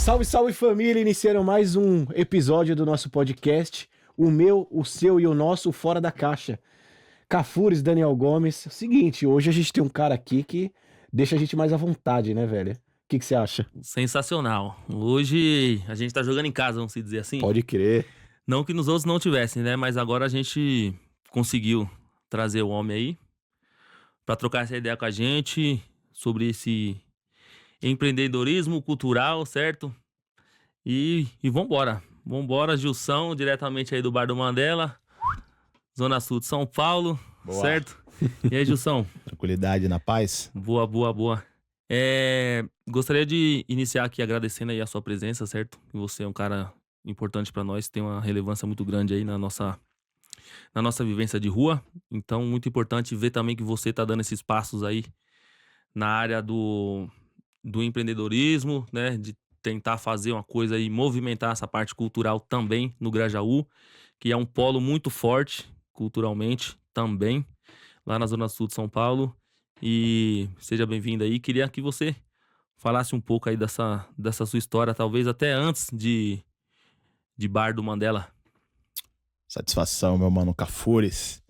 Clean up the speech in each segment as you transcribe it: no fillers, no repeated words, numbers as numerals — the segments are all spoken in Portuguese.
Salve, salve família! Iniciando mais um episódio do nosso podcast. O meu, o seu e o nosso Fora da Caixa. Cafures, Daniel Gomes. Seguinte, hoje a gente tem um cara aqui que deixa a gente mais à vontade, né, velho? O que você acha? Sensacional. Hoje a gente tá jogando em casa, vamos dizer assim. Pode crer. Não que nos outros não tivessem, né? Mas agora a gente conseguiu trazer o homem aí pra trocar essa ideia com a gente sobre esse empreendedorismo cultural, certo? E vambora. Vambora, Gilson, diretamente aí do Bar do Mandela, Zona Sul de São Paulo, Boa. certo? E aí, Gilson? Tranquilidade, na paz? Boa, boa, boa. Gostaria de iniciar aqui agradecendo aí a sua presença, certo? Você é um cara importante pra nós, tem uma relevância muito grande aí na nossa vivência de rua. Então, muito importante ver também que você tá dando esses passos aí na área do empreendedorismo, né? De tentar fazer uma coisa e movimentar essa parte cultural também no Grajaú, que é um polo muito forte culturalmente também, lá na Zona Sul de São Paulo. E seja bem-vindo aí. Queria que você falasse um pouco aí dessa sua história, talvez até antes de Bar do Mandela. Satisfação, meu mano Cafures.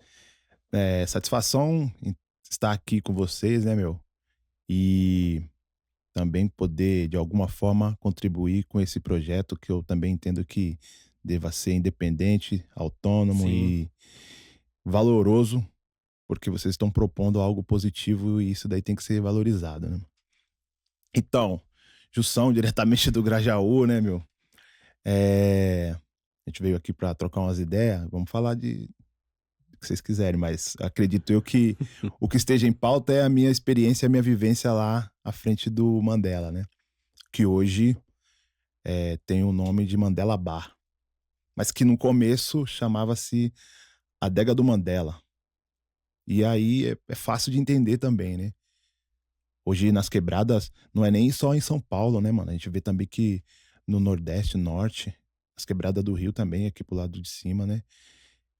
Satisfação em estar aqui com vocês, né, meu? E também poder, de alguma forma, contribuir com esse projeto que eu também entendo que deva ser independente, autônomo Sim. e valoroso, porque vocês estão propondo algo positivo e isso daí tem que ser valorizado, né? Então, Jussão, diretamente do Grajaú, né, meu? A gente veio aqui para trocar umas ideias, vamos falar de o que vocês quiserem, mas acredito eu que o que esteja em pauta é a minha experiência, a minha vivência lá à frente do Mandela, né? Que hoje tem o nome de Mandela Bar, mas que no começo chamava-se Adega do Mandela. E aí é fácil de entender também, né? Hoje nas quebradas, não é nem só em São Paulo, né, mano? A gente vê também que no Nordeste, Norte, as quebradas do Rio também, aqui pro lado de cima, né?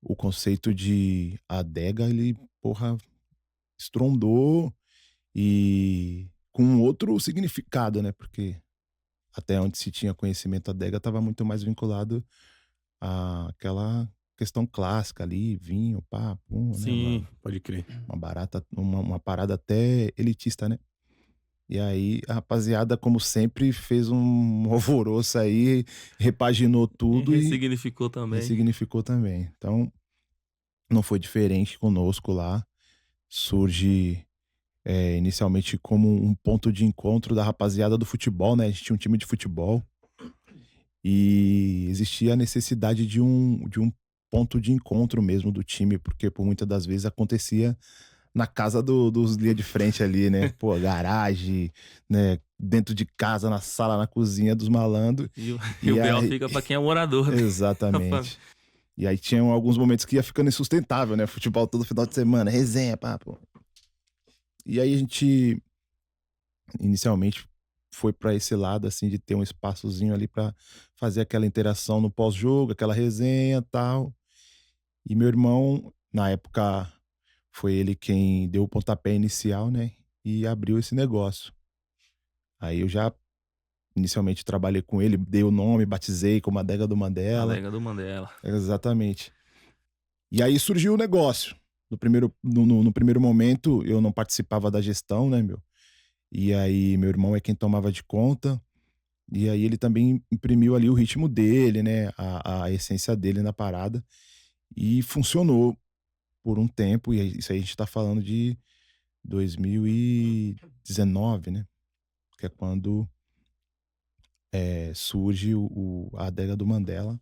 O conceito de adega, ele, porra, estrondou e com um outro significado, né? Porque até onde se tinha conhecimento, a adega estava muito mais vinculado àquela questão clássica ali, vinho, pá, pum, né? Sim. Pode crer. Uma parada até elitista, né? E aí a rapaziada, como sempre, fez um alvoroço aí, repaginou tudo e Ressignificou também. ressignificou também. Então, não foi diferente conosco lá. Surge inicialmente como um ponto de encontro da rapaziada do futebol, né? A gente tinha um time de futebol e existia a necessidade de um ponto de encontro mesmo do time, porque por muitas das vezes acontecia na casa dos linha de frente ali, né? Pô, garagem, né? Dentro de casa, na sala, na cozinha dos malandros. E o E B.O. aí- fica pra quem é morador, né? Exatamente. E aí tinham alguns momentos que ia ficando insustentável, né? Futebol todo final de semana, resenha, papo. E aí a gente, inicialmente, foi pra esse lado, assim, de ter um espaçozinho ali pra fazer aquela interação no pós-jogo, aquela resenha e tal. E meu irmão, na época, foi ele quem deu o pontapé inicial, né? E abriu esse negócio. Aí eu já, inicialmente, trabalhei com ele, dei o nome, batizei como Adega do Mandela. Adega do Mandela. Exatamente. E aí surgiu o negócio. No primeiro momento, eu não participava da gestão, né, meu? E aí, meu irmão é quem tomava de conta. E aí, ele também imprimiu ali o ritmo dele, né? A essência dele na parada. E funcionou por um tempo. E isso aí a gente tá falando de 2019, né? Que é quando surge a Adega do Mandela.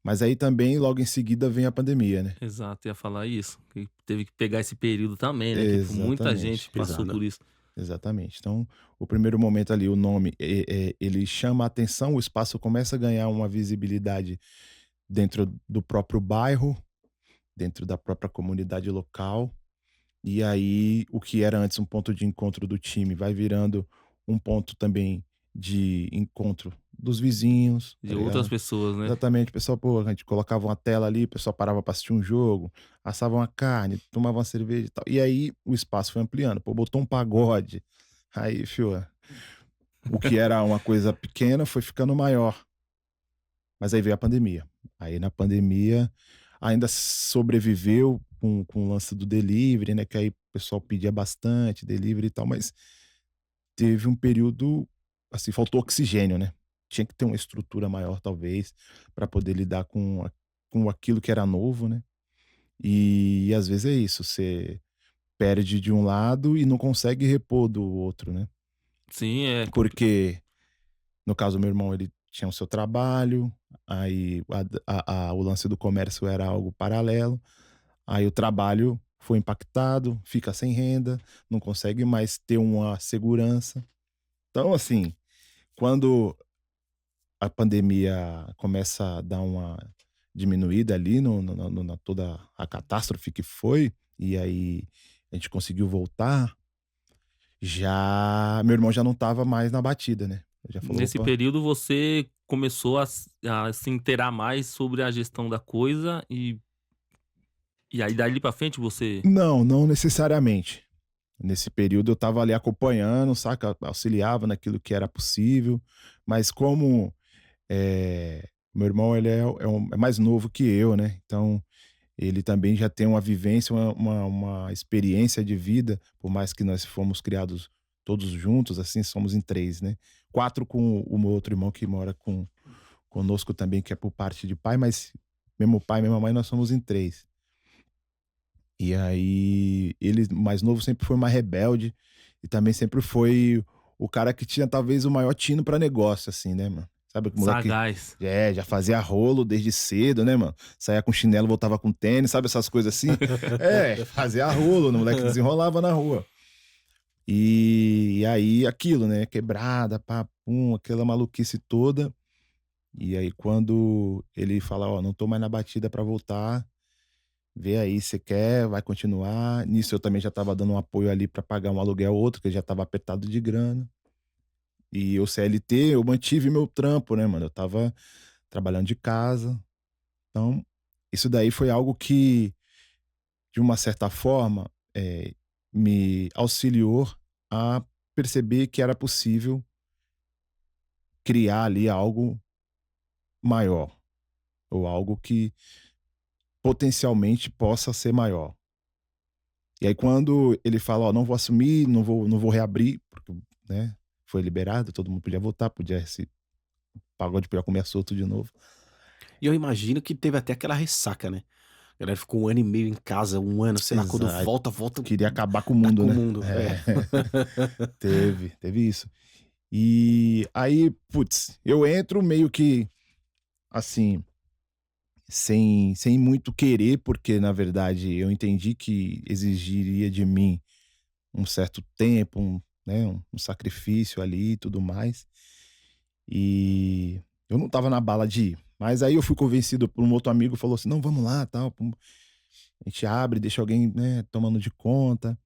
Mas aí também, logo em seguida, vem a pandemia, né? Exato, ia falar isso. Que teve que pegar esse período também, né? Que muita Exatamente. gente passou Pesado. por isso. Exatamente. Então, o primeiro momento ali, o nome, ele chama a atenção, o espaço começa a ganhar uma visibilidade dentro do próprio bairro, dentro da própria comunidade local. E aí, o que era antes um ponto de encontro do time vai virando um ponto também de encontro dos vizinhos, De tá outras ligado? pessoas, né? Exatamente, o pessoal, pô, a gente colocava uma tela ali, o pessoal parava pra assistir um jogo, assava uma carne, tomava uma cerveja e tal. E aí o espaço foi ampliando, pô, botou um pagode. Aí, fio, O que era uma coisa pequena foi ficando maior. Mas aí veio a pandemia. Aí na pandemia ainda sobreviveu com o lance do delivery, né? Que aí o pessoal pedia bastante delivery e tal, mas teve um período, assim, faltou oxigênio, né? Tinha que ter uma estrutura maior, talvez, para poder lidar com aquilo que era novo, né? E às vezes é isso, você perde de um lado e não consegue repor do outro, né? Sim, Porque, no caso, meu irmão, ele tinha o seu trabalho, aí o lance do comércio era algo paralelo, aí o trabalho foi impactado, fica sem renda, não consegue mais ter uma segurança. Então, assim, quando a pandemia começa a dar uma diminuída ali na toda a catástrofe que foi, e aí a gente conseguiu voltar, já meu irmão já não estava mais na batida, né? Ele já falou: nesse "Opa". período você começou a se inteirar mais sobre a gestão da coisa e aí dali pra frente você Não, não necessariamente. Nesse período eu estava ali acompanhando, saca, auxiliava naquilo que era possível, mas como, meu irmão ele é mais novo que eu, né, então ele também já tem uma vivência, uma experiência de vida, por mais que nós fomos criados todos juntos, assim, somos em 3, né. 4 com o meu outro irmão que mora conosco também, que é por parte de pai, mas mesmo pai, mesma mãe, nós somos em 3. E aí, ele mais novo sempre foi mais rebelde e também sempre foi o cara que tinha talvez o maior tino pra negócio, assim, né, mano. Sabe o moleque sagaz. já fazia rolo desde cedo, né, mano. Saía com chinelo, voltava com tênis, sabe essas coisas assim? É, fazia rolo, o moleque desenrolava na rua. E aí aquilo, né, quebrada, papum, aquela maluquice toda. E aí quando ele fala: "Ó, não tô mais na batida pra voltar, vê aí, você quer, vai continuar". Nisso eu também já estava dando um apoio ali para pagar um aluguel ou outro, que eu já estava apertado de grana. E o CLT, eu mantive meu trampo, né, mano. Eu estava trabalhando de casa. Então, isso daí foi algo que, de uma certa forma, me auxiliou a perceber que era possível criar ali algo maior, ou algo que potencialmente possa ser maior. E aí quando ele fala: "Ó, não vou assumir, não vou reabrir", porque, né, foi liberado, todo mundo podia votar, podia se pagode podia comer solto de novo. E eu imagino que teve até aquela ressaca, né? A galera ficou 1 ano e meio em casa, 1 ano, sei lá, quando Exa volta, Queria acabar com o tá mundo, com o né. mundo. É. Teve isso. E aí, putz, eu entro meio que, assim, sem muito querer, porque na verdade eu entendi que exigiria de mim um certo tempo, né, um sacrifício ali e tudo mais. E eu não estava na bala de ir. Mas aí eu fui convencido por um outro amigo, falou assim: "Não, vamos lá, tal, pum, a gente abre, deixa alguém, né, tomando de conta",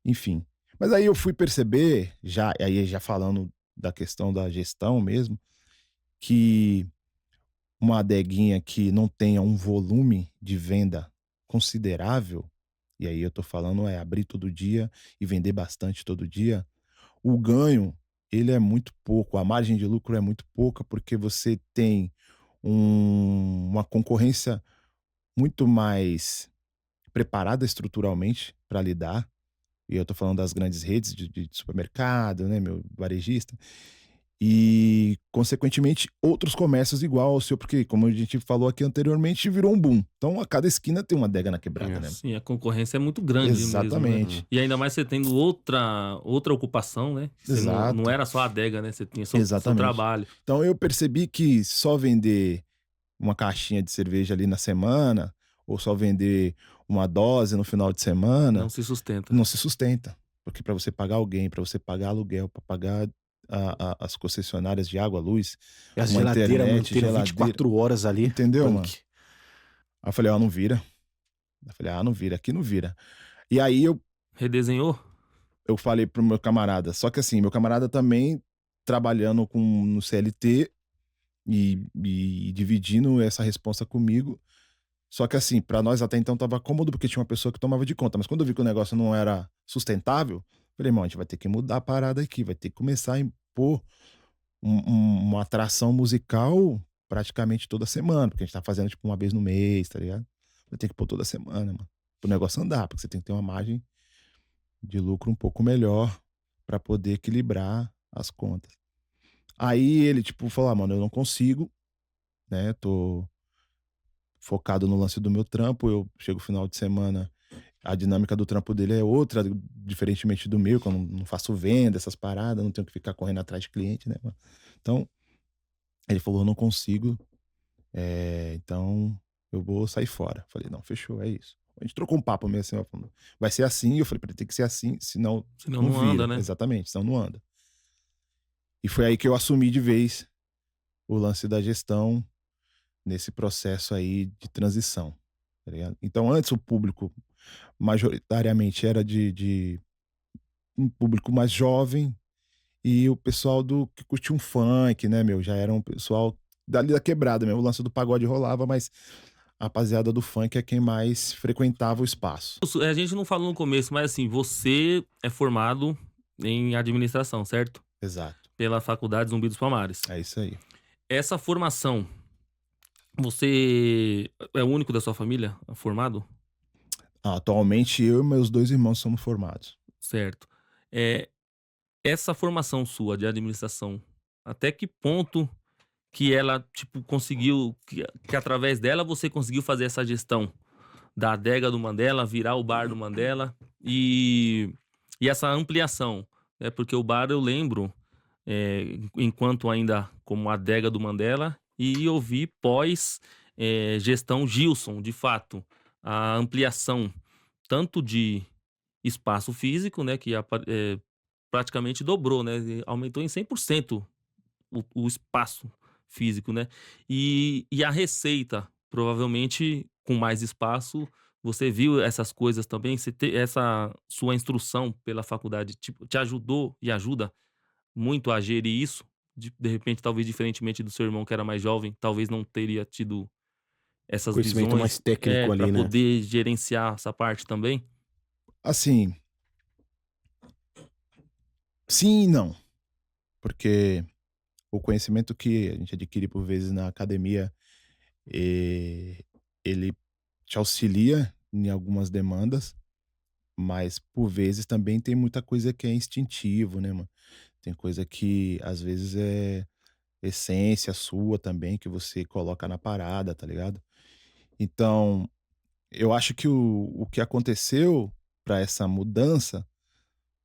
enfim. Mas aí eu fui perceber, já aí já falando da questão da gestão mesmo, que uma adeguinha que não tenha um volume de venda considerável, e aí eu tô falando é abrir todo dia e vender bastante todo dia, o ganho, ele é muito pouco, a margem de lucro é muito pouca, porque você tem uma concorrência muito mais preparada estruturalmente para lidar, e eu tô falando das grandes redes de supermercado, né, meu varejista, e consequentemente outros comércios igual ao seu, porque como a gente falou aqui anteriormente, virou um boom. Então a cada esquina tem uma adega na quebrada, né. Sim, a concorrência é muito grande mesmo, né. Exatamente. E ainda mais você tendo outra ocupação, né, você não Exato, era só a adega, né, você tinha seu exatamente. trabalho. Então eu percebi que só vender uma caixinha de cerveja ali na semana, ou só vender uma dose no final de Não semana, se sustenta. não se sustenta. Porque para você pagar alguém, para você pagar aluguel, para pagar as concessionárias de água, luz, E as uma geladeiras internet, mantendo geladeira, 24 horas ali, entendeu, mano? punk. Aí eu falei: "Ó, não vira". Eu falei: "Ah, não vira, aqui não vira". E aí Redesenhou? eu falei para o meu camarada, só que assim, meu camarada também trabalhando no CLT e dividindo essa responsa comigo. Só que assim, pra nós até então estava cômodo, porque tinha uma pessoa que tomava de conta, mas quando eu vi que o negócio não era sustentável, falei: "Irmão, a gente vai ter que mudar a parada aqui, vai ter que começar a pôr uma atração musical praticamente toda semana, porque a gente tá fazendo, tipo, uma vez no mês, tá ligado? Eu tenho que pôr toda semana, mano, pro negócio andar, porque você tem que ter uma margem de lucro um pouco melhor pra poder equilibrar as contas. Aí ele, tipo, falou: "Ah, mano, eu não consigo, né, tô focado no lance do meu trampo, eu chego final de semana, a dinâmica do trampo dele é outra, diferentemente do meu, que eu não faço venda, essas paradas, não tenho que ficar correndo atrás de cliente, né, mano. Então, ele falou: "Eu não consigo, então eu vou sair fora". Falei: "Não, fechou, é isso". A gente trocou um papo meio assim, ó, falando: "Vai ser assim", eu falei pra ele: "Tem que ser assim, senão Senão não não anda, vira". né? Exatamente, senão não anda. E foi aí que eu assumi de vez o lance da gestão nesse processo aí de transição, tá ligado. Então antes o público majoritariamente era de um público mais jovem e o pessoal do que curtia um funk, né, meu, já era um pessoal dali da quebrada mesmo, o lance do pagode rolava, mas a rapaziada do funk é quem mais frequentava o espaço. A gente não falou no começo, mas assim, você é formado em administração, certo? Exato, Pela Faculdade Zumbi dos Palmares. é isso aí. Essa formação, você é o único da sua família formado? Atualmente eu e meus 2 irmãos somos formados. Certo. É, essa formação sua de administração, até que ponto que ela, tipo, conseguiu, que através dela você conseguiu fazer essa gestão da adega do Mandela, virar o bar do Mandela e, e essa ampliação, né? Porque o bar eu lembro, enquanto ainda como adega do Mandela, e eu vi pós gestão Gilson, de fato, a ampliação tanto de espaço físico, né, que praticamente dobrou, né, e aumentou em 100% o espaço físico, né. E a receita, provavelmente com mais espaço, você viu essas coisas também? Essa sua instrução pela faculdade, tipo, te ajudou e ajuda muito a gerir isso? De repente, talvez diferentemente do seu irmão que era mais jovem, talvez não teria tido essas Conhecimento mais visões, técnico para ali, né? poder gerenciar essa parte também? Assim, sim e não, porque o conhecimento que a gente adquire por vezes na academia, ele te auxilia em algumas demandas, mas por vezes também tem muita coisa que é instintivo, né, mano. Tem coisa que às vezes é essência sua também que você coloca na parada, tá ligado? Então, eu acho que o que aconteceu para essa mudança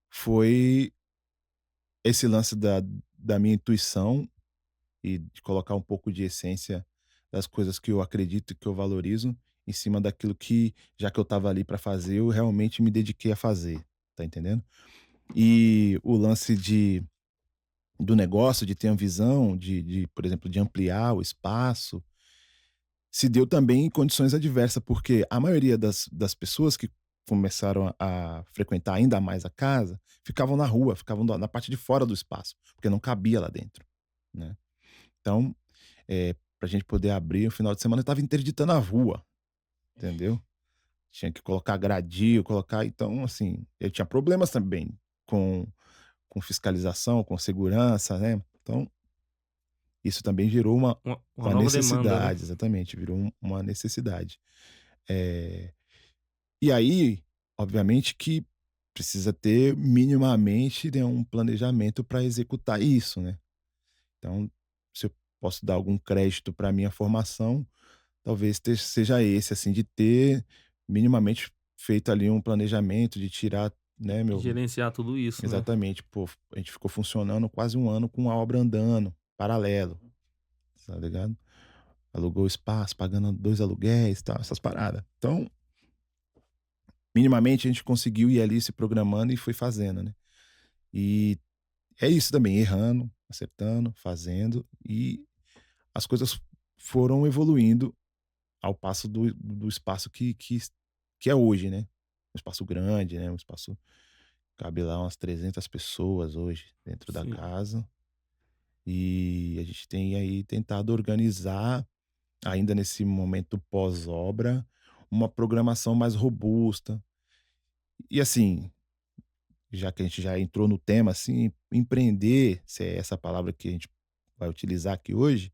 foi esse lance da minha intuição e de colocar um pouco de essência das coisas que eu acredito e que eu valorizo em cima daquilo que, já que eu estava ali para fazer, eu realmente me dediquei a fazer, tá entendendo? E o lance do negócio, de ter uma visão, por exemplo, de ampliar o espaço, se deu também em condições adversas, porque a maioria das pessoas que começaram a frequentar ainda mais a casa, ficavam na rua, ficavam na parte de fora do espaço, porque não cabia lá dentro, né. Então, pra gente poder abrir, no final de semana eu estava interditando a rua, entendeu. Tinha que colocar gradil, colocar então, assim, eu tinha problemas também com fiscalização, com segurança, né. Então, isso também gerou Uma uma nova demanda, né? necessidade, exatamente, virou uma necessidade. Eh, e aí, obviamente que precisa ter minimamente, né, um planejamento para executar isso, né. Então, se eu posso dar algum crédito para minha formação, talvez seja esse, assim, de ter minimamente feito ali um planejamento, de tirar, né, E meu. gerenciar tudo isso, né? Exatamente, pô, a gente ficou funcionando quase um ano com a obra andando, paralelo, tá ligado? Alugou espaço, pagando 2 aluguéis, tal, essas paradas. Então, minimamente a gente conseguiu ir ali se programando e foi fazendo, né. E é isso também, errando, acertando, fazendo e as coisas foram evoluindo ao passo do espaço que é hoje, né. Um espaço grande, né, um espaço cabe lá umas 300 pessoas hoje dentro da Sim. casa, e a gente tem aí tentado organizar, ainda nesse momento pós-obra, uma programação mais robusta. E assim, já que a gente já entrou no tema, assim, empreender, se é essa palavra que a gente vai utilizar aqui hoje,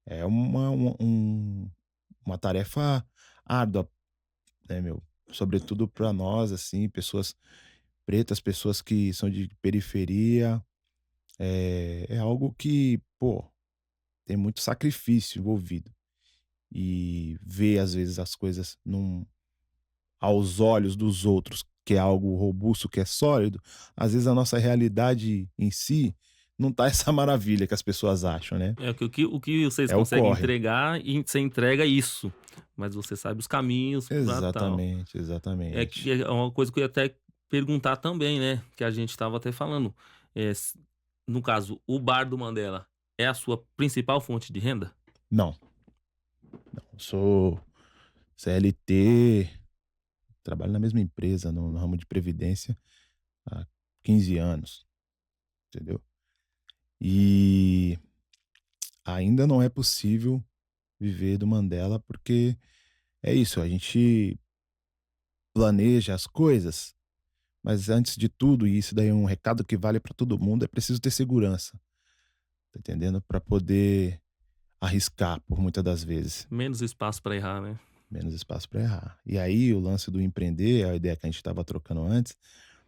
é uma tarefa árdua, né, meu? Sobretudo para nós, assim, pessoas pretas, pessoas que são de periferia. É algo que, pô, tem muito sacrifício envolvido. E ver, às vezes, as coisas aos olhos dos outros, que é algo robusto, que é sólido, às vezes a nossa realidade em si não tá essa maravilha que as pessoas acham, né? O que vocês É o conseguem corre. entregar e você entrega isso. Mas você sabe os caminhos pra tal. Exatamente, É que exatamente. é uma coisa que eu ia até perguntar também, né? Que a gente tava até falando. É, no caso, o bar do Mandela é a sua principal fonte de renda? Não, eu sou CLT, trabalho na mesma empresa, no ramo de previdência, há 15 anos, entendeu? E ainda não é possível viver do Mandela, porque é isso, a gente planeja as coisas, mas antes de tudo, e isso daí é um recado que vale para todo mundo, é preciso ter segurança, tá entendendo? Para poder arriscar por muitas das vezes, Menos espaço pra errar, né? menos espaço para errar. E aí o lance do empreender, a ideia que a gente estava trocando antes,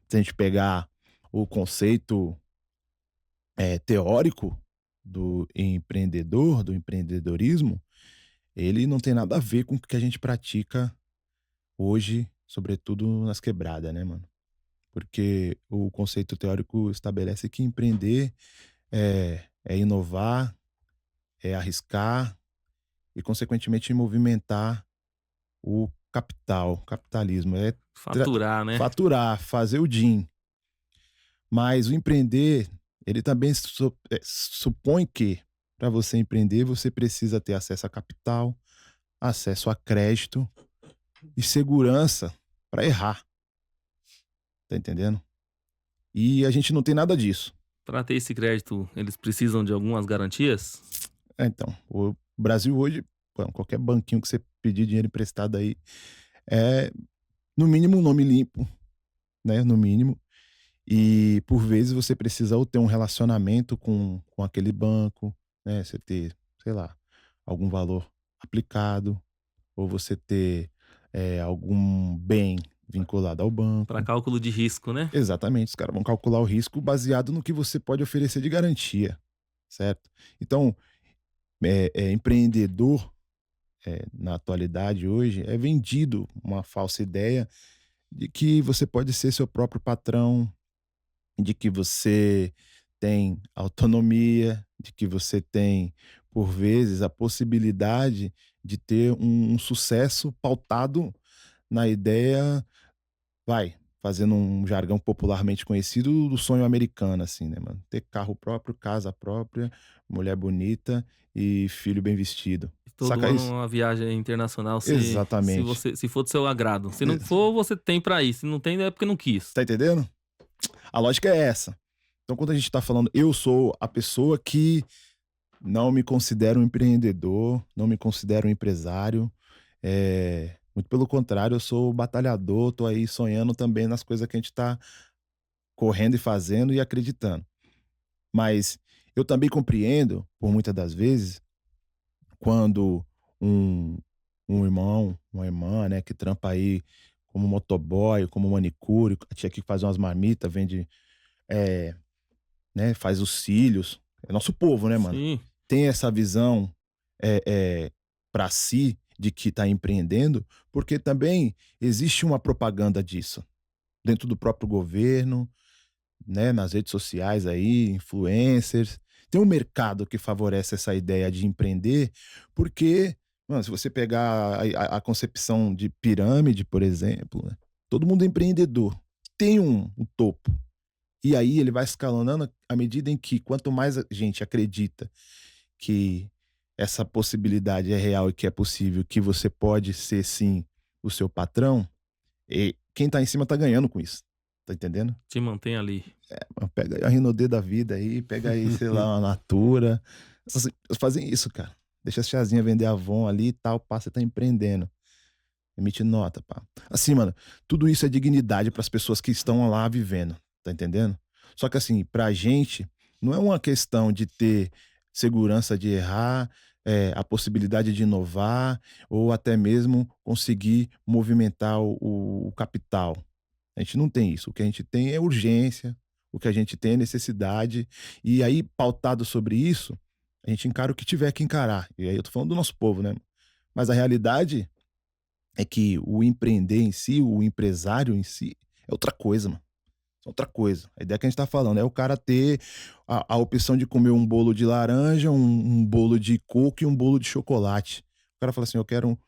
se a gente pegar o conceito teórico do empreendedor, do empreendedorismo, ele não tem nada a ver com o que a gente pratica hoje, sobretudo nas quebradas, né, mano? Porque o conceito teórico estabelece que empreender é inovar, é arriscar e, consequentemente, movimentar o capital, o capitalismo. É Faturar, né? faturar, fazer o din. Mas o empreender, ele também supõe que, para você empreender, você precisa ter acesso a capital, acesso a crédito e segurança para errar. Tá entendendo? E a gente não tem nada disso. Pra ter esse crédito, eles precisam de algumas garantias? Então, o Brasil hoje, pô, qualquer banquinho que você pedir dinheiro emprestado aí, é no mínimo um nome limpo, né? No mínimo. E por vezes você precisa ou ter um relacionamento com aquele banco, né? Você ter, sei lá, algum valor aplicado, ou você ter algum bem vinculado ao Pra banco. cálculo de risco, né? Exatamente, os caras vão calcular o risco baseado no que você pode oferecer de garantia, certo? Então, empreendedor, na atualidade hoje, é vendido uma falsa ideia de que você pode ser seu próprio patrão, de que você tem autonomia, de que você tem, por vezes, a possibilidade de ter um sucesso pautado na ideia, vai, fazendo um jargão popularmente conhecido do sonho americano, assim, né, mano? Ter carro próprio, casa própria, mulher bonita e filho bem vestido. Todo Saca ano isso? uma viagem internacional, Exatamente. se for do seu agrado. Se não Ex for, você tem pra ir. Se não tem, é porque não quis. Tá entendendo? A lógica é essa. Então, quando a gente tá falando, eu sou a pessoa que não me considero um empreendedor, não me considero um empresário. Muito pelo contrário, eu sou batalhador, tô aí sonhando também nas coisas que a gente tá correndo e fazendo e acreditando. Mas eu também compreendo, por muitas das vezes, quando um, um irmão, uma irmã, né, que trampa aí como motoboy, como manicure, tinha que fazer umas marmitas, vende, eh, né, faz os cílios. É nosso povo, né, mano? Sim. Tem essa visão para si de que está empreendendo, porque também existe uma propaganda disso dentro do próprio governo, né, nas redes sociais aí, influencers. Tem um mercado que favorece essa ideia de empreender, porque, mano, se você pegar a concepção de pirâmide, por exemplo, né, todo mundo é empreendedor. Tem um topo. E aí ele vai escalonando à medida em que quanto mais a gente acredita que essa possibilidade é real e que é possível, que você pode ser sim o seu patrão, e quem tá em cima tá ganhando com isso. Tá entendendo? Te mantém ali. Pega aí a Rinodê da vida aí, pega aí, sei lá, uma Natura. Eles fazem isso, cara. Deixa a tiazinha vender Avon ali e tal, passa, tá empreendendo. emite nota, pá. Assim, mano, tudo isso é dignidade pras pessoas que estão lá vivendo, tá entendendo? Só que assim, pra gente, não é uma questão de ter segurança de errar, a possibilidade de inovar ou até mesmo conseguir movimentar o capital. A gente não tem isso. O que a gente tem é urgência, o que a gente tem é necessidade. E aí, pautado sobre isso, a gente encara o que tiver que encarar. E aí eu tô falando do nosso povo, né? Mas a realidade é que o empreender em si, o empresário em si, é outra coisa, mano. É outra coisa. A ideia que a gente tá falando é o cara ter a opção de comer um bolo de laranja, um bolo de coco e um bolo de chocolate. O cara fala assim, eu quero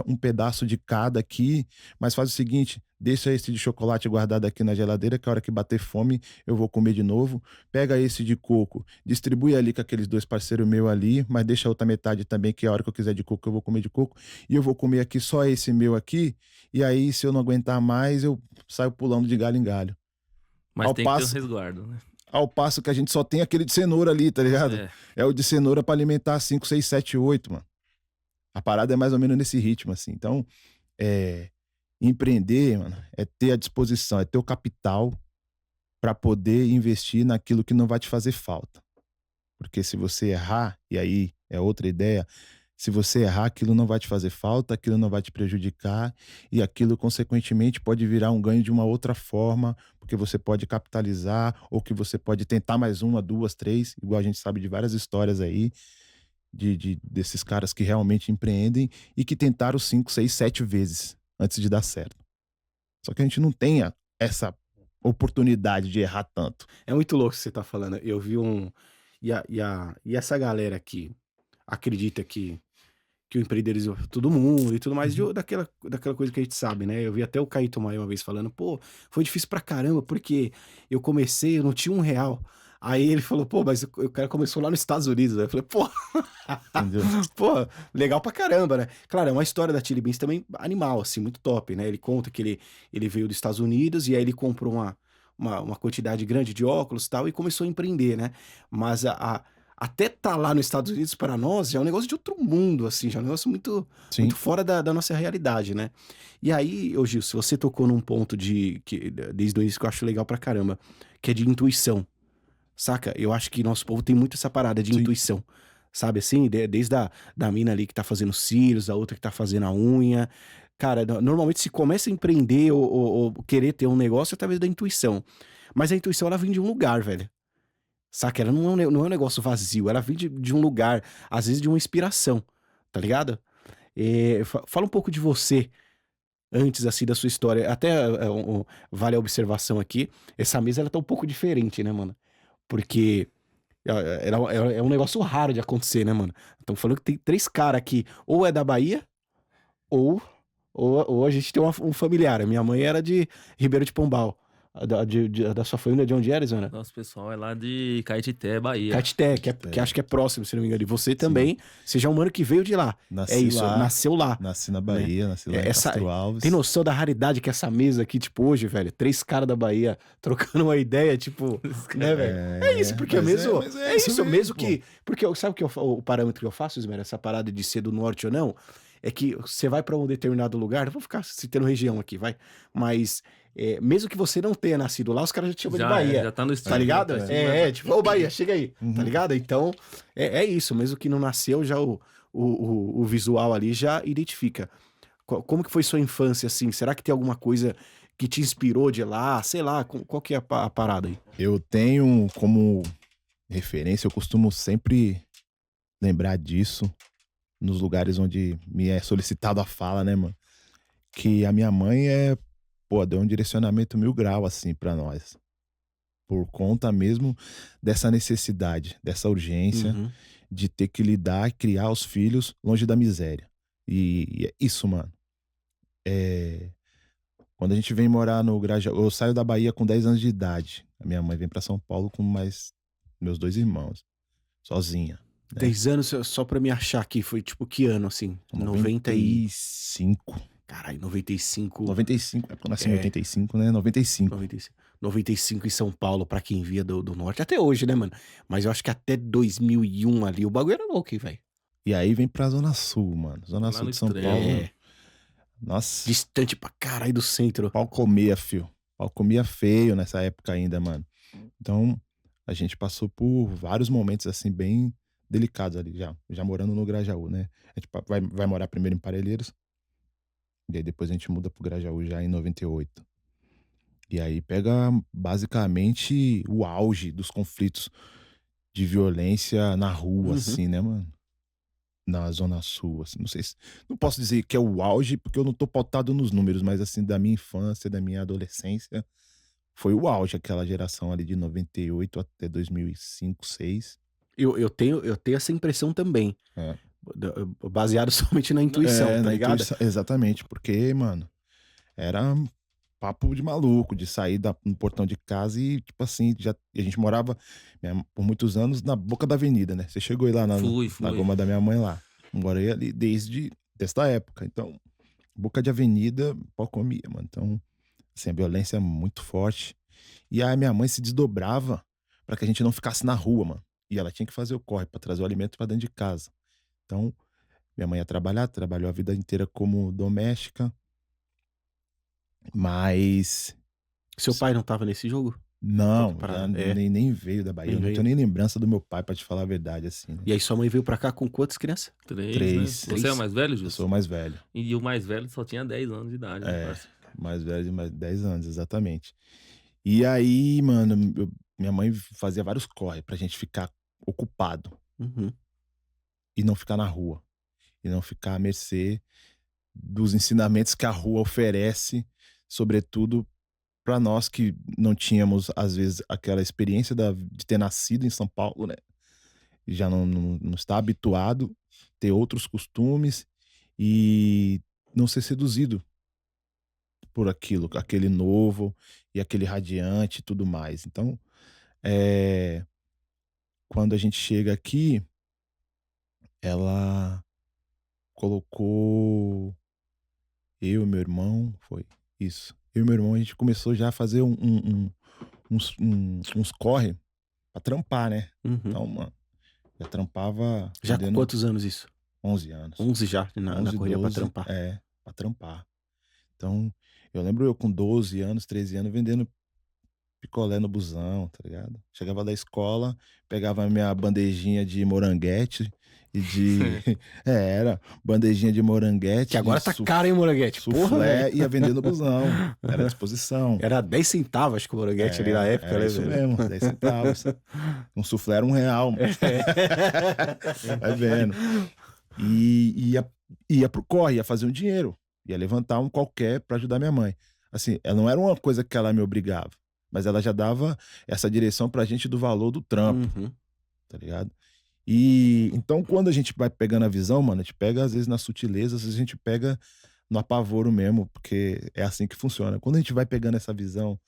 um pedaço de cada aqui, mas faz o seguinte, deixa esse de chocolate guardado aqui na geladeira, que a hora que bater fome eu vou comer de novo. Pega esse de coco, distribui ali com aqueles 2 parceiros meus ali, mas deixa a outra metade também, que a hora que eu quiser de coco eu vou comer de coco. E eu vou comer aqui só esse meu aqui, e aí se eu não aguentar mais, eu saio pulando de galho em galho. Mas Ao tem que ter um passo- resguardo, né? Ao passo que a gente só tem aquele de cenoura ali, tá ligado? É. É o de cenoura pra alimentar 5, 6, 7, 8, mano. A parada é mais ou menos nesse ritmo, assim. Então, empreender, mano, é ter a disposição, é ter o capital pra poder investir naquilo que não vai te fazer falta. Porque se você errar, e aí é outra ideia, se você errar, aquilo não vai te fazer falta, aquilo não vai te prejudicar, e aquilo, consequentemente, pode virar um ganho de uma outra forma, porque você pode capitalizar, ou que você pode tentar mais uma, 2, 3, igual a gente sabe de várias histórias aí, desses caras que realmente empreendem e que tentaram 5, 6, 7 vezes antes de dar certo. Só que a gente não tem essa oportunidade de errar tanto. É muito louco o que você tá falando. Eu vi um. E essa galera que acredita que o empreendedorismo é todo mundo e tudo mais, daquela coisa que a gente sabe, né? Eu vi até o Caíto Maia uma vez falando, pô, foi difícil pra caramba, porque eu comecei, eu não tinha R$1. Aí ele falou, pô, mas o cara começou lá nos Estados Unidos, né? Eu falei, pô, Entendeu? pô, legal pra caramba, né? Claro, é uma história da Chili Beans também animal, assim, muito top, né? Ele conta que ele veio dos Estados Unidos e aí ele comprou uma quantidade grande de óculos e tal e começou a empreender, né? Mas até tá lá nos Estados Unidos para nós já é um negócio de outro mundo, assim, já é um negócio muito, Sim. muito fora da nossa realidade, né? E aí, ô Gil, se você tocou num ponto desde o início que eu acho legal pra caramba, que é de intuição. Saca? Eu acho que nosso povo tem muito essa parada de Sim. intuição. Sabe assim? Desde da mina ali que tá fazendo cílios, a outra que tá fazendo a unha. Cara, normalmente se começa a empreender ou querer ter um negócio é através da intuição. Mas a intuição, ela vem de um lugar, velho. Saca? Ela não é um negócio vazio. Ela vem de um lugar, às vezes de uma inspiração. Tá ligado? Fala um pouco de você antes, assim, da sua história. Até vale a observação aqui. Essa mesa, ela tá um pouco diferente, né, mano? Porque é um negócio raro de acontecer, né, mano? Estamos falando que tem 3 caras aqui, ou é da Bahia, ou a gente tem um familiar. A minha mãe era de Ribeiro de Pombal. Da sua família, de onde era, Zona? Nosso pessoal é lá de Caetité, Bahia. Caetité, que acho que é próximo, se não me engano. E você também, seja um mano que veio de lá. Nasci É isso, lá. nasceu lá. Nasci na Bahia, nasci lá em Essa- Castro Alves. Tem noção da raridade que essa mesa aqui, tipo, hoje, velho? 3 caras da Bahia trocando uma ideia, tipo, né, velho? É isso, porque mas mesmo. mas É isso mesmo pô. que. Porque sabe o que o parâmetro que eu faço, Ismael? Essa parada de ser do norte ou não? É que você vai pra um determinado lugar, eu vou ficar citando região aqui, vai. Mas mesmo que você não tenha nascido lá, os caras já te chamam de Bahia. Já tá no estilo. Tá ligado? já tá no estilo, Tipo, ô Bahia, chega aí, tá Uhum. ligado? Então, é isso, mesmo que não nasceu, já o visual ali já identifica. Como que foi sua infância, assim? Será que tem alguma coisa que te inspirou de lá? Sei lá, qual que é a parada aí? Eu tenho como referência, eu costumo sempre lembrar disso nos lugares onde me é solicitado a fala, né, mano? Que a minha mãe deu um direcionamento 1000 grau, assim, pra nós. Por conta mesmo dessa necessidade, dessa urgência Uhum. de ter que lidar e criar os filhos longe da miséria. E é isso, mano. Quando a gente vem morar no Grajaú, eu saio da Bahia com 10 anos de idade. A minha mãe vem pra São Paulo com mais meus 2 irmãos, sozinha. 10 anos, só pra me achar aqui, foi tipo que ano, assim? 95. Caralho, 95. 95, é porque eu nasci em É. 85, né? 95. 95 em São Paulo, pra quem via do norte. Até hoje, né, mano? Mas eu acho que até 2001 ali, o bagulho era louco, hein, velho? E aí vem pra Zona Sul, mano. Zona Lá Sul no de São extremo. Paulo. É. Nossa, Distante pra caralho do centro. pau comia, fio. Pau comia feio nessa época ainda, mano. Então, a gente passou por vários momentos, assim, bem delicados ali, já morando no Grajaú, né? A gente vai morar primeiro em Parelheiros, e aí depois a gente muda pro Grajaú já em 98. E aí pega basicamente o auge dos conflitos de violência na rua, Uhum. assim, né, mano? Na Zona Sul, assim, não sei se. Não posso dizer que é o auge, porque eu não tô pautado nos números, mas assim, da minha infância, da minha adolescência, foi o auge, aquela geração ali de 98 até 2005, 2006. Eu tenho essa impressão também. É. Baseado somente na intuição, É, tá na ligado? intuição, exatamente, porque, mano, era papo de maluco, de sair no portão de casa e, tipo assim, a gente morava por muitos anos na boca da avenida, né? Você chegou aí lá Fui, na fui. goma da minha mãe lá. Morei ali desde desta época. Então, boca de avenida, pau comia, mano. Então, assim, a violência é muito forte. E aí minha mãe se desdobrava pra que a gente não ficasse na rua, mano. E ela tinha que fazer o corre pra trazer o alimento pra dentro de casa. Então, minha mãe ia trabalhar, trabalhou a vida inteira como doméstica, mas Seu pai não tava nesse jogo? Só não, pra- já É, nem veio da Bahia. nem Eu não veio. tenho nem lembrança do meu pai, pra te falar a verdade, assim, né? E aí sua mãe veio pra cá com quantas crianças? 3, né? Três. Você é o mais velho, Eu Jus? sou o mais velho. E o mais velho só tinha 10 anos de idade, né, É, parça? mais velho de mais 10 anos, exatamente. E aí, mano, minha mãe fazia vários corre pra gente ficar ocupado Uhum. e não ficar na rua. E não ficar à mercê dos ensinamentos que a rua oferece, sobretudo pra nós que não tínhamos, às vezes, aquela experiência de ter nascido em São Paulo, né? E já não está habituado, ter outros costumes e não ser seduzido por aquilo, aquele novo e aquele radiante e tudo mais. Então, quando a gente chega aqui, ela colocou eu e meu irmão, foi isso. Eu e meu irmão, a gente começou já a fazer uns corre pra trampar, né? Uhum. Então, mano, já trampava Já com vendendo quantos anos isso? 11 anos. 11 já na 11, correria pra 12, trampar. pra trampar. Então, eu lembro eu com 12 anos, 13 anos, vendendo picolé no busão, tá ligado? Chegava da escola, pegava a minha bandejinha de moranguete e de. Era, bandejinha de moranguete. Que agora de tá caro, hein, Moranguete? Porra, Suflé, velho. ia vender no busão. Era à disposição. Era 10 centavos, acho que o Moranguete ali na época, Era né, isso velho? mesmo, 10 centavos. Um suflé era R$1. Vai vendo. E ia pro corre, ia fazer um dinheiro. Ia levantar um qualquer pra ajudar minha mãe. Assim, ela não era uma coisa que ela me obrigava, mas ela já dava essa direção pra gente do valor do trampo, Uhum. tá ligado? E então, quando a gente vai pegando a visão, mano, a gente pega às vezes na sutileza, às vezes a gente pega no apavoro mesmo, porque é assim que funciona. Quando a gente vai pegando essa visão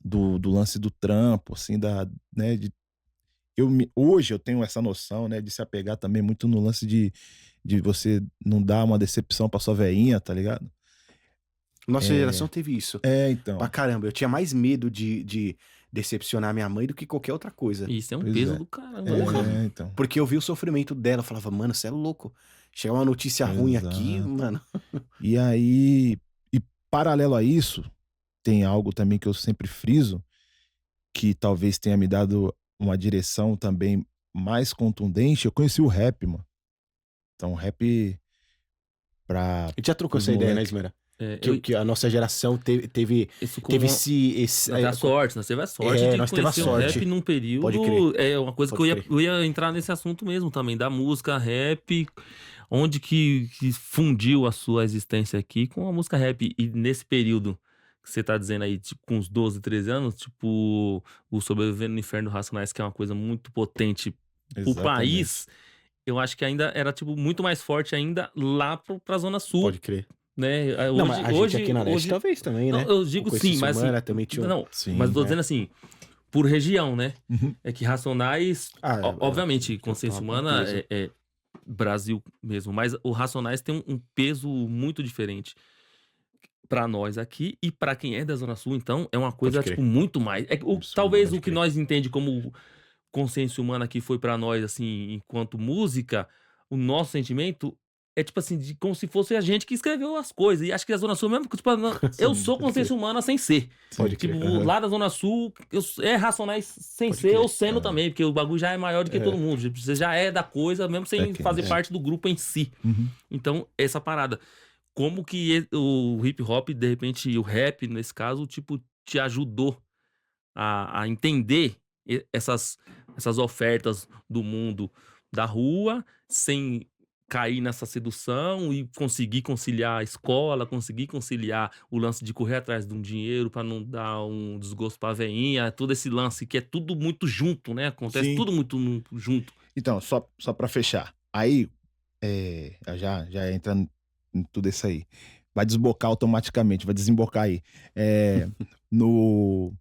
do lance do trampo, assim, né, hoje eu tenho essa noção, né, de se apegar também muito no lance de você não dar uma decepção pra sua veinha, tá ligado? Nossa geração teve isso. Então. Pra caramba. Eu tinha mais medo de decepcionar minha mãe do que qualquer outra coisa. Isso é um Pois peso é. do caramba, né, mano? Então. Porque eu vi o sofrimento dela. Eu falava, mano, você é louco. Chegar uma notícia ruim aqui, Exato. mano. E aí, paralelo a isso, tem algo também que eu sempre friso, que talvez tenha me dado uma direção também mais contundente. Eu conheci o rap, mano. Então, o rap A gente já trocou pros essa ideia, né, moleque. Ismera? É, Que a nossa geração teve isso com teve esse nós teve a sorte, nós teve a sorte de nós teve a conhecer o sorte. rap num período. Pode crer. É uma coisa Pode que eu ia entrar nesse assunto mesmo também, da música rap, onde que fundiu a sua existência aqui com a música rap. E nesse período que você tá dizendo aí, tipo, com uns 12, 13 anos, tipo, o Sobrevivendo no Inferno do Racionais, que é uma coisa muito potente pro Exatamente. país, eu acho que ainda era, tipo, muito mais forte ainda lá pra Zona Sul. Pode crer. Né? Não, mas a gente aqui na Leste talvez também, né? Não, eu digo Com sim, esse mas assim, Sumana também tinha um- não, Sim, mas eu tô né? dizendo assim, por região, né? Uhum. É que Racionais, obviamente, com Consciência Humana peso. é Brasil mesmo, mas o Racionais tem um peso muito diferente pra nós aqui e pra quem é da Zona Sul, então é uma coisa crer. tipo muito mais. Absurdo, Talvez pode o que crer. nós entende como Consciência Humana aqui foi pra nós assim, enquanto música, o nosso sentimento é tipo assim, como se fosse a gente que escreveu as coisas. E acho que a Zona Sul mesmo, tipo, eu sou consciência humana sem ser. Pode Tipo, crer. lá da Zona Sul, é Racionais sem Pode ser, crer. ou sendo também, porque o bagulho já é maior do que todo mundo. Tipo, você já é da coisa, mesmo sem fazer parte do grupo em si. Uhum. Então, essa parada. Como que o hip hop, de repente, e o rap, nesse caso, tipo, te ajudou a entender essas ofertas do mundo da rua, sem cair nessa sedução e conseguir conciliar a escola, conseguir conciliar o lance de correr atrás de um dinheiro para não dar um desgosto pra veinha, todo esse lance que é tudo muito junto, né? Acontece Sim. tudo muito junto. Então, só para fechar. Aí, já entrando em tudo isso aí. Vai desbocar automaticamente, vai desembocar aí. No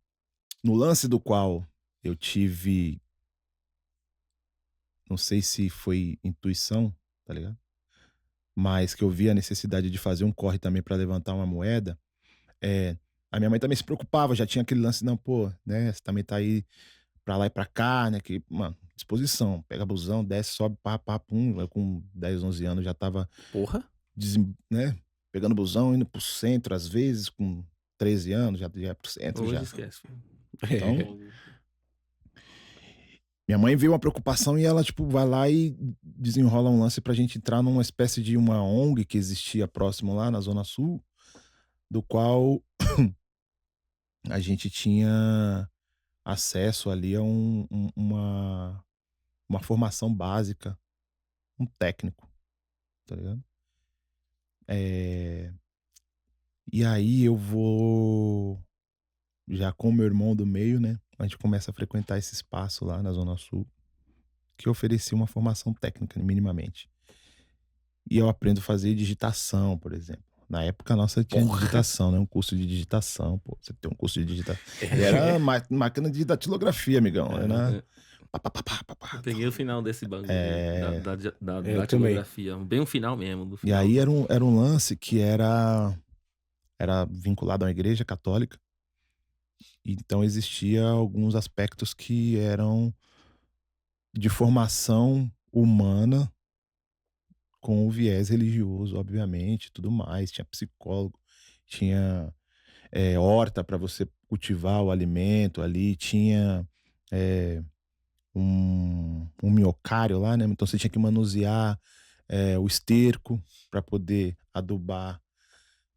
lance do qual eu tive, não sei se foi intuição, tá ligado? Mas que eu vi a necessidade de fazer um corre também para levantar uma moeda, a minha mãe também se preocupava, já tinha aquele lance, não, pô, né, você também tá aí pra lá e pra cá, né, que, mano, disposição, pega busão, desce, sobe, pum, eu com 10, 11 anos já tava, Porra. né, pegando busão, indo pro centro, às vezes, com 13 anos, já é pro centro, Hoje já. esquece. Então, minha mãe vê uma preocupação e ela, tipo, vai lá e desenrola um lance pra gente entrar numa espécie de uma ONG que existia próximo lá na Zona Sul, do qual a gente tinha acesso ali a uma formação básica, um técnico, tá ligado? E aí eu vou, já com o meu irmão do meio, né? A gente começa a frequentar esse espaço lá na Zona Sul, que oferecia uma formação técnica, minimamente. E eu aprendo a fazer digitação, por exemplo. Na época nossa tinha digitação, né? Um curso de digitação, pô. Você tem um curso de digitação. E era máquina de datilografia, amigão. Era... Eu peguei o final desse bagulho da Eu datilografia. Bem o final mesmo. Do E final. aí era um lance que era vinculado a uma igreja católica. Então existia alguns aspectos que eram de formação humana com o viés religioso, obviamente, tudo mais. Tinha psicólogo, tinha horta para você cultivar o alimento ali, tinha um miocário lá, né? Então você tinha que manusear o esterco para poder adubar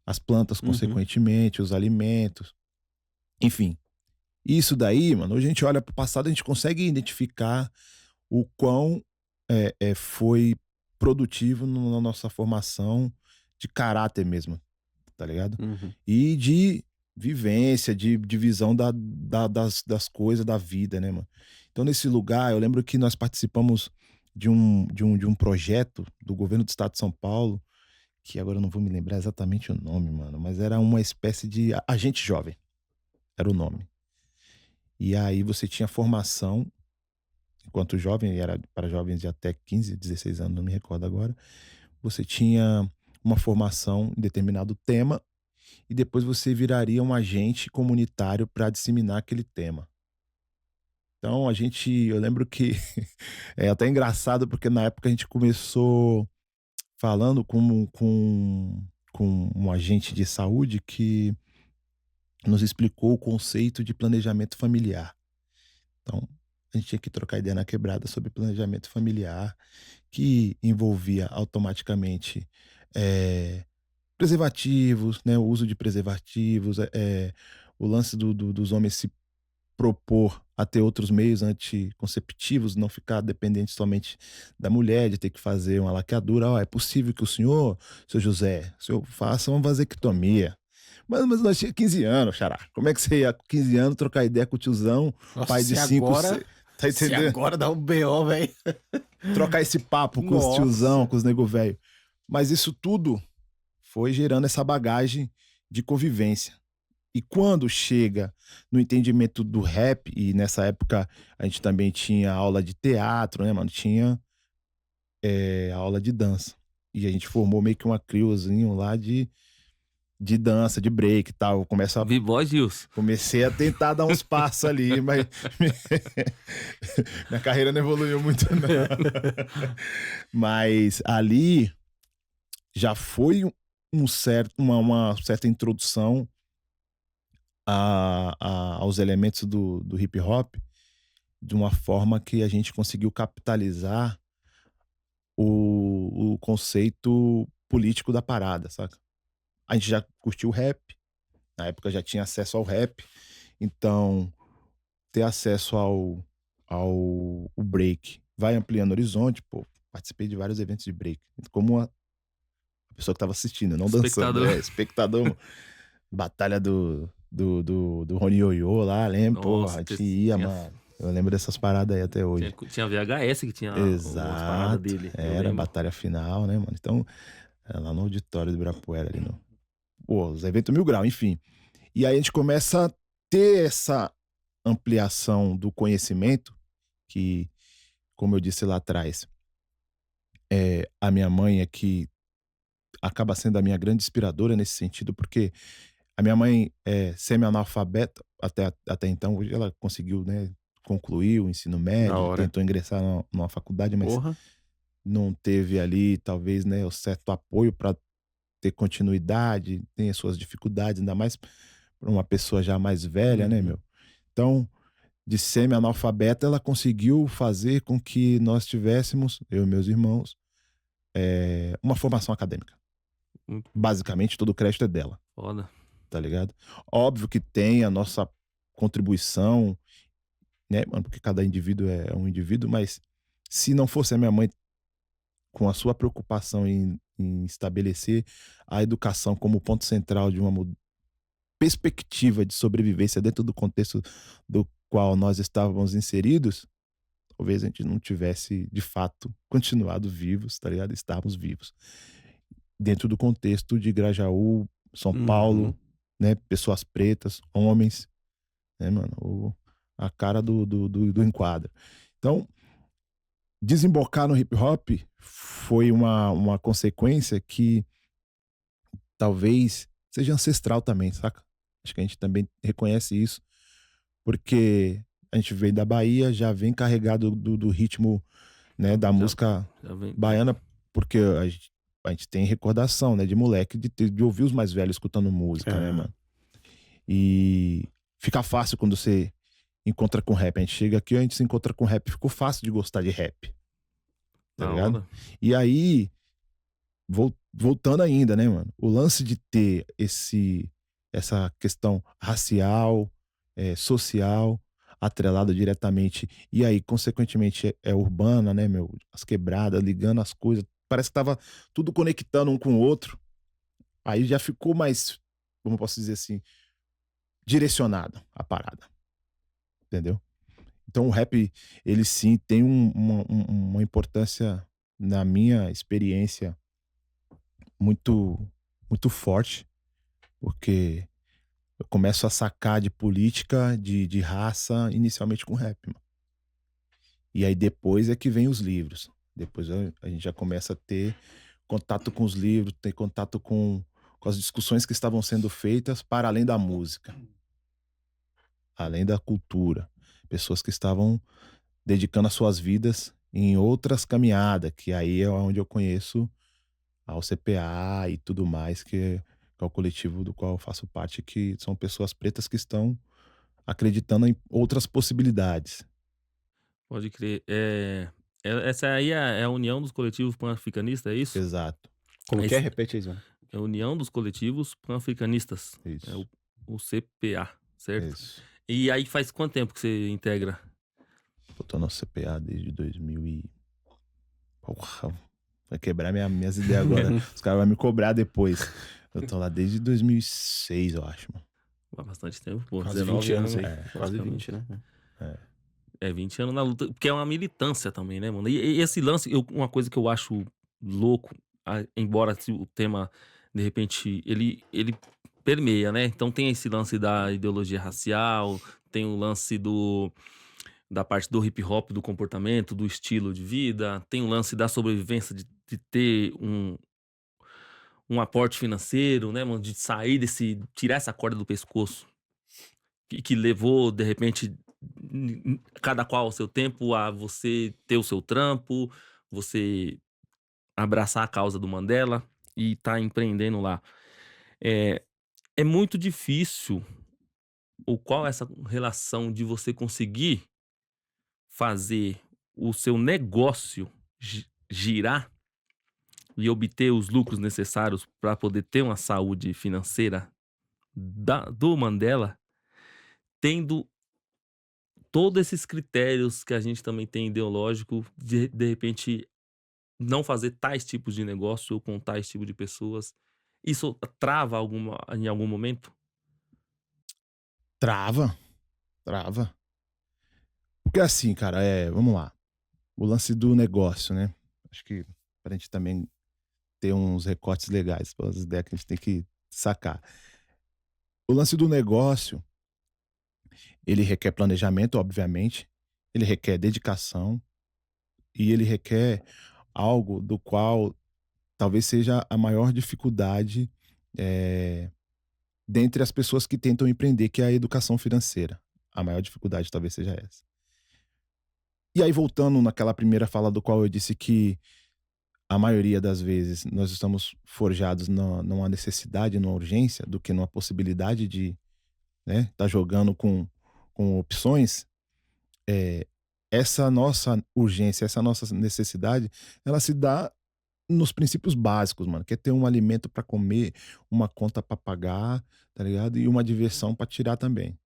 as plantas, consequentemente, os alimentos. Enfim, isso daí, mano, hoje a gente olha para o passado, a gente consegue identificar o quão foi produtivo na nossa formação de caráter mesmo, tá ligado? E de vivência, de visão das coisas da vida, né, mano? Então, nesse lugar, eu lembro que nós participamos de um projeto do governo do estado de São Paulo, que agora eu não vou me lembrar exatamente o nome, mano, mas era uma espécie de agente jovem, era o nome. E aí você tinha formação, enquanto jovem, era para jovens de até 15, 16 anos, não me recordo agora, você tinha uma formação em determinado tema e depois você viraria um agente comunitário para disseminar aquele tema. Então eu lembro que é até engraçado porque na época a gente começou falando com um agente de saúde que nos explicou o conceito de planejamento familiar. Então, a gente tinha que trocar ideia na quebrada sobre planejamento familiar, que envolvia automaticamente preservativos, né, o uso de preservativos, o lance dos homens se propor a ter outros meios anticonceptivos, não ficar dependente somente da mulher, de ter que fazer uma laqueadura. É possível que o senhor, seu José, faça uma vasectomia. Mas nós tínhamos 15 anos, xará. Como é que você ia com 15 anos trocar ideia com o tiozão, Nossa, pai de 5, tá entendendo? agora dá um B.O., velho. Trocar esse papo com os tiozão, com os nego velho. Mas isso tudo foi gerando essa bagagem de convivência. E quando chega no entendimento do rap, e nessa época a gente também tinha aula de teatro, né, mano? Tinha aula de dança. E a gente formou meio que uma criozinho lá de dança, de break e tal. B-Boy Gils. Comecei a tentar dar uns passos ali, mas minha carreira não evoluiu muito, não. Mas ali já foi uma certa introdução aos elementos do hip hop de uma forma que a gente conseguiu capitalizar o conceito político da parada, saca? A gente já curtiu o rap, na época já tinha acesso ao rap, então ter acesso ao o break vai ampliando o horizonte, pô. Participei de vários eventos de break, como a pessoa que estava assistindo, não dançando, Espectador. espectador. Batalha do Rony Yoyo lá, lembro, Nossa, porra, a gente ia, tinha, mano. Eu lembro dessas paradas aí até hoje. tinha VHS que tinha umas paradas Exato, dele. Eu era a lembro. batalha final, né, mano? Então, era lá no auditório do Ibirapuera, ali no. Pô, os eventos 1000 graus, enfim. E aí a gente começa a ter essa ampliação do conhecimento, que, como eu disse lá atrás, a minha mãe é que acaba sendo a minha grande inspiradora nesse sentido, porque a minha mãe é semi-analfabeta até então, hoje ela conseguiu, né, concluir o ensino Da médio, hora. tentou ingressar numa faculdade, mas Porra. não teve ali, talvez, né, o certo apoio para ter continuidade, tem as suas dificuldades, ainda mais para uma pessoa já mais velha, né, Uhum. meu? Então, de semi-analfabeta, ela conseguiu fazer com que nós tivéssemos, eu e meus irmãos, uma formação acadêmica. Muito Basicamente, todo o crédito é dela, foda. tá ligado? Óbvio que tem a nossa contribuição, né, mano, porque cada indivíduo é um indivíduo, mas se não fosse a minha mãe com a sua preocupação em estabelecer a educação como ponto central de uma perspectiva de sobrevivência dentro do contexto do qual nós estávamos inseridos, talvez a gente não tivesse, de fato, continuado vivos, tá ligado? Estarmos vivos. Dentro do contexto de Grajaú, São Uhum. Paulo, né? Pessoas pretas, homens, né, mano? A cara do enquadro. Então, desembocar no hip hop foi uma consequência que talvez seja ancestral também, saca? Acho que a gente também reconhece isso, porque a gente veio da Bahia, já vem carregado do ritmo, né, da Já, música já vem. baiana, porque a gente tem recordação, né, de moleque, de ouvir os mais velhos escutando música, né, É. mano? E fica fácil quando você encontra com rap. A gente chega aqui, a gente se encontra com rap, ficou fácil de gostar de rap, tá Da ligado? hora. E aí, voltando ainda, né, mano? O lance de ter essa questão racial, social, atrelada diretamente, e aí, consequentemente, é urbana, né, meu? As quebradas, ligando as coisas. Parece que tava tudo conectando um com o outro. Aí já ficou mais, como eu posso dizer assim, direcionado a parada, entendeu? Então o rap, ele sim tem uma importância, na minha experiência, muito, muito forte, porque eu começo a sacar de política, de raça, inicialmente com rap, mano. E aí depois é que vem os livros. Depois a gente já começa a ter contato com os livros, ter contato com as discussões que estavam sendo feitas para além da música, além da cultura. Pessoas que estavam dedicando as suas vidas em outras caminhadas, que aí é onde eu conheço ao CPA e tudo mais, que é o coletivo do qual eu faço parte, que são pessoas pretas que estão acreditando em outras possibilidades. Pode crer. Essa aí é a união dos coletivos pan-africanistas, é isso? Exato, Como É, que é? Repete aí, mano. é a união dos coletivos pan-africanistas. É isso, o CPA, certo? isso. E aí faz quanto tempo que você integra? Eu tô no CPA desde 2000 e... Porra, vai quebrar minhas ideias agora. Os caras vão me cobrar depois. Eu tô lá desde 2006, eu acho, mano. Há bastante tempo, pô. Quase 19 20 anos aí. anos, Quase praticamente. 20, né? É, 20 anos na luta, porque é uma militância também, né, mano? E esse lance, uma coisa que eu acho louco, embora o tema, de repente, ele permeia, né? Então tem esse lance da ideologia racial, tem o lance da parte do hip hop, do comportamento, do estilo de vida, tem o lance da sobrevivência, de ter um aporte financeiro, né, mano? De sair tirar essa corda do pescoço que levou, de repente, cada qual ao seu tempo, a você ter o seu trampo, você abraçar a causa do Mandela. e tá empreendendo lá. É muito difícil, ou qual é essa relação de você conseguir fazer o seu negócio girar e obter os lucros necessários para poder ter uma saúde financeira do Mandela, tendo todos esses critérios que a gente também tem ideológico, de repente não fazer tais tipos de negócio ou com tais tipo de pessoas. Isso trava em algum momento? Trava, trava. Porque assim, cara, vamos lá. O lance do negócio, né? Acho que pra gente também ter uns recortes legais, as ideias que a gente tem que sacar. O lance do negócio, ele requer planejamento, obviamente, ele requer dedicação e ele requer algo do qual talvez seja a maior dificuldade dentre as pessoas que tentam empreender, que é a educação financeira. A maior dificuldade talvez seja essa. E aí, voltando naquela primeira fala do qual eu disse que a maioria das vezes nós estamos forjados numa necessidade, numa urgência, do que numa possibilidade de, né, tá jogando com opções, essa nossa urgência, essa nossa necessidade, ela se dá nos princípios básicos, mano, que é ter um alimento pra comer, uma conta pra pagar, tá ligado? E uma diversão pra tirar também.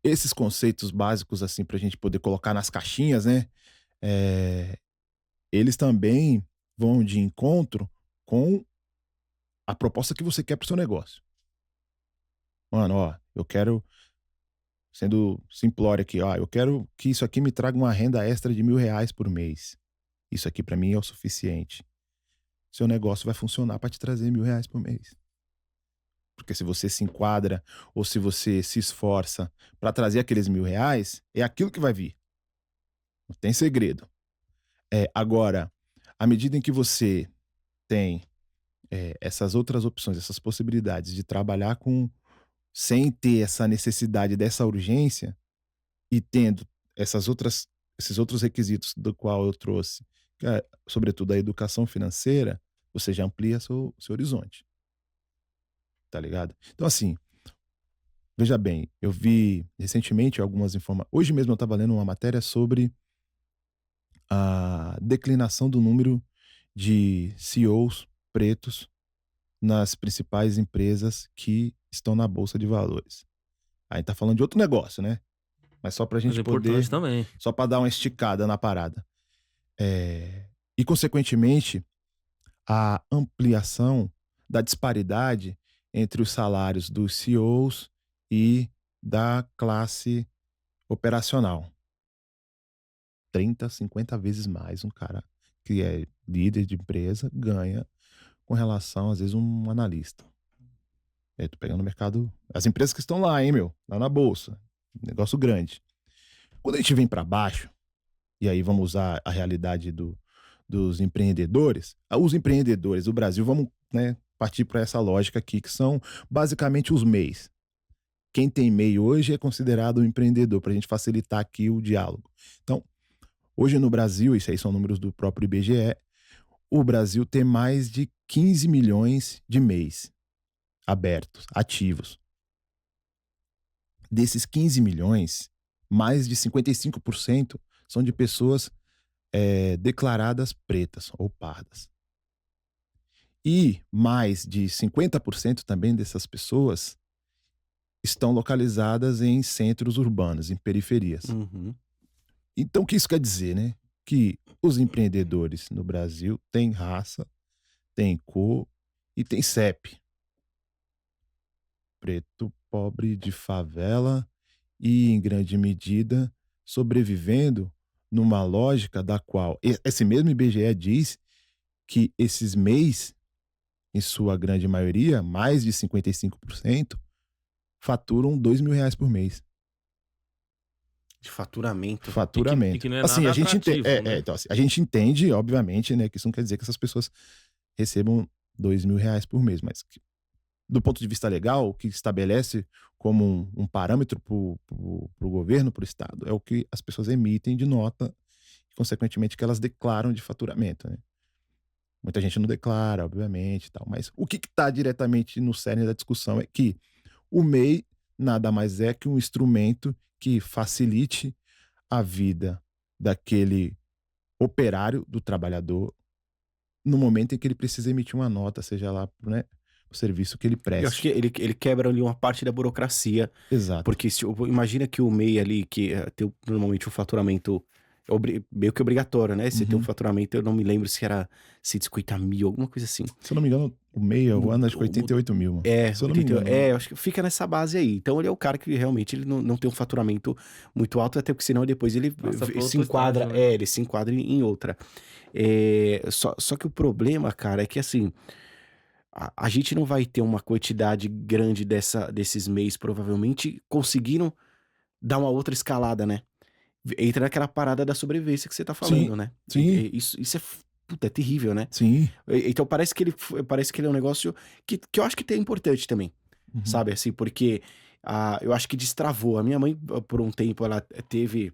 Esses conceitos básicos, assim, pra gente poder colocar nas caixinhas, né, eh, eles também vão de encontro com a proposta que você quer pro seu negócio. Mano, ó, eu quero, sendo simplório aqui, ó, eu quero que isso aqui me traga uma renda extra de R$ 1.000 por mês. Isso aqui pra mim é o suficiente. Seu negócio vai funcionar pra te trazer R$ 1.000 por mês. Porque se você se enquadra ou se você se esforça pra trazer aqueles R$ 1.000, é aquilo que vai vir. Não tem segredo. Agora, à medida em que você tem essas outras opções, essas possibilidades de trabalhar sem ter essa necessidade dessa urgência e tendo esses outros requisitos do qual eu trouxe, que é, sobretudo a educação financeira, você já amplia seu horizonte, tá ligado? Então, assim, veja bem, eu vi recentemente algumas informações. Hoje mesmo eu estava lendo uma matéria sobre a declinação do número de CEOs pretos nas principais empresas que estão na bolsa de valores. Aí tá falando de outro negócio, né? Mas só pra Mas gente é importante poder, também. só pra dar uma esticada na parada. E consequentemente, a ampliação da disparidade entre os salários dos CEOs e da classe operacional. 30, 50 vezes mais um cara que é líder de empresa ganha com relação, às vezes, um analista. Tô pegando o mercado. As empresas que estão lá, hein, meu? Lá na bolsa. Negócio grande. Quando a gente vem para baixo, e aí vamos usar a realidade dos empreendedores, os empreendedores do Brasil, vamos, né, partir para essa lógica aqui, que são basicamente os MEIs. Quem tem MEI hoje é considerado um empreendedor, para a gente facilitar aqui o diálogo. Então, hoje no Brasil, isso aí são números do próprio IBGE, o Brasil tem mais de 15 milhões de MEIs abertos, ativos. Desses 15 milhões, mais de 55% são de pessoas declaradas pretas ou pardas. E mais de 50% também dessas pessoas estão localizadas em centros urbanos, em periferias. Uhum. Então, o que isso quer dizer, né? Que os empreendedores no Brasil têm raça, têm cor e têm CEP. Preto, pobre, de favela e, em grande medida, sobrevivendo numa lógica da qual esse mesmo IBGE diz que esses MEIs, em sua grande maioria, mais de 55%, faturam R$ 2.000 por mês. De faturamento. Faturamento. E que não é Assim, nada a gente atrativo, né? então, assim, a gente entende, obviamente, né, que isso não quer dizer que essas pessoas recebam R$ 2.000 por mês, mas do ponto de vista legal, o que estabelece como um parâmetro para o governo, para o Estado, é o que as pessoas emitem de nota, consequentemente, que elas declaram de faturamento, né? Muita gente não declara, obviamente, e tal. Mas o que está diretamente no cerne da discussão é que o MEI nada mais é que um instrumento que facilite a vida daquele operário, do trabalhador, no momento em que ele precisa emitir uma nota, seja lá, né, o serviço que ele Eu acho que preste. ele quebra ali uma parte da burocracia, Exato. porque imagina que o MEI ali, que tem normalmente um faturamento meio que obrigatório, né? Você tem um Uhum. faturamento, eu não me lembro se era 150 mil, alguma coisa assim. Se eu não me engano, o MEI, o ano, acho que 88 mil, mano. Se eu não me engano. Eu acho que fica nessa base aí. Então ele é o cara que realmente ele não tem um faturamento muito alto, até porque senão depois ele Passa pra se outro enquadra, estágio, né? ele se enquadra em outra. Só que o problema, cara, é que assim, a gente não vai ter uma quantidade grande desses MEIs provavelmente conseguindo dar uma outra escalada, né? Entra naquela parada da sobrevivência que você tá Sim, falando, né? sim, Isso é, puta, é terrível, né? sim. Então parece que ele é um negócio que eu acho que é importante também, Uhum. sabe? Assim, porque eu acho que destravou. A minha mãe, por um tempo, ela teve,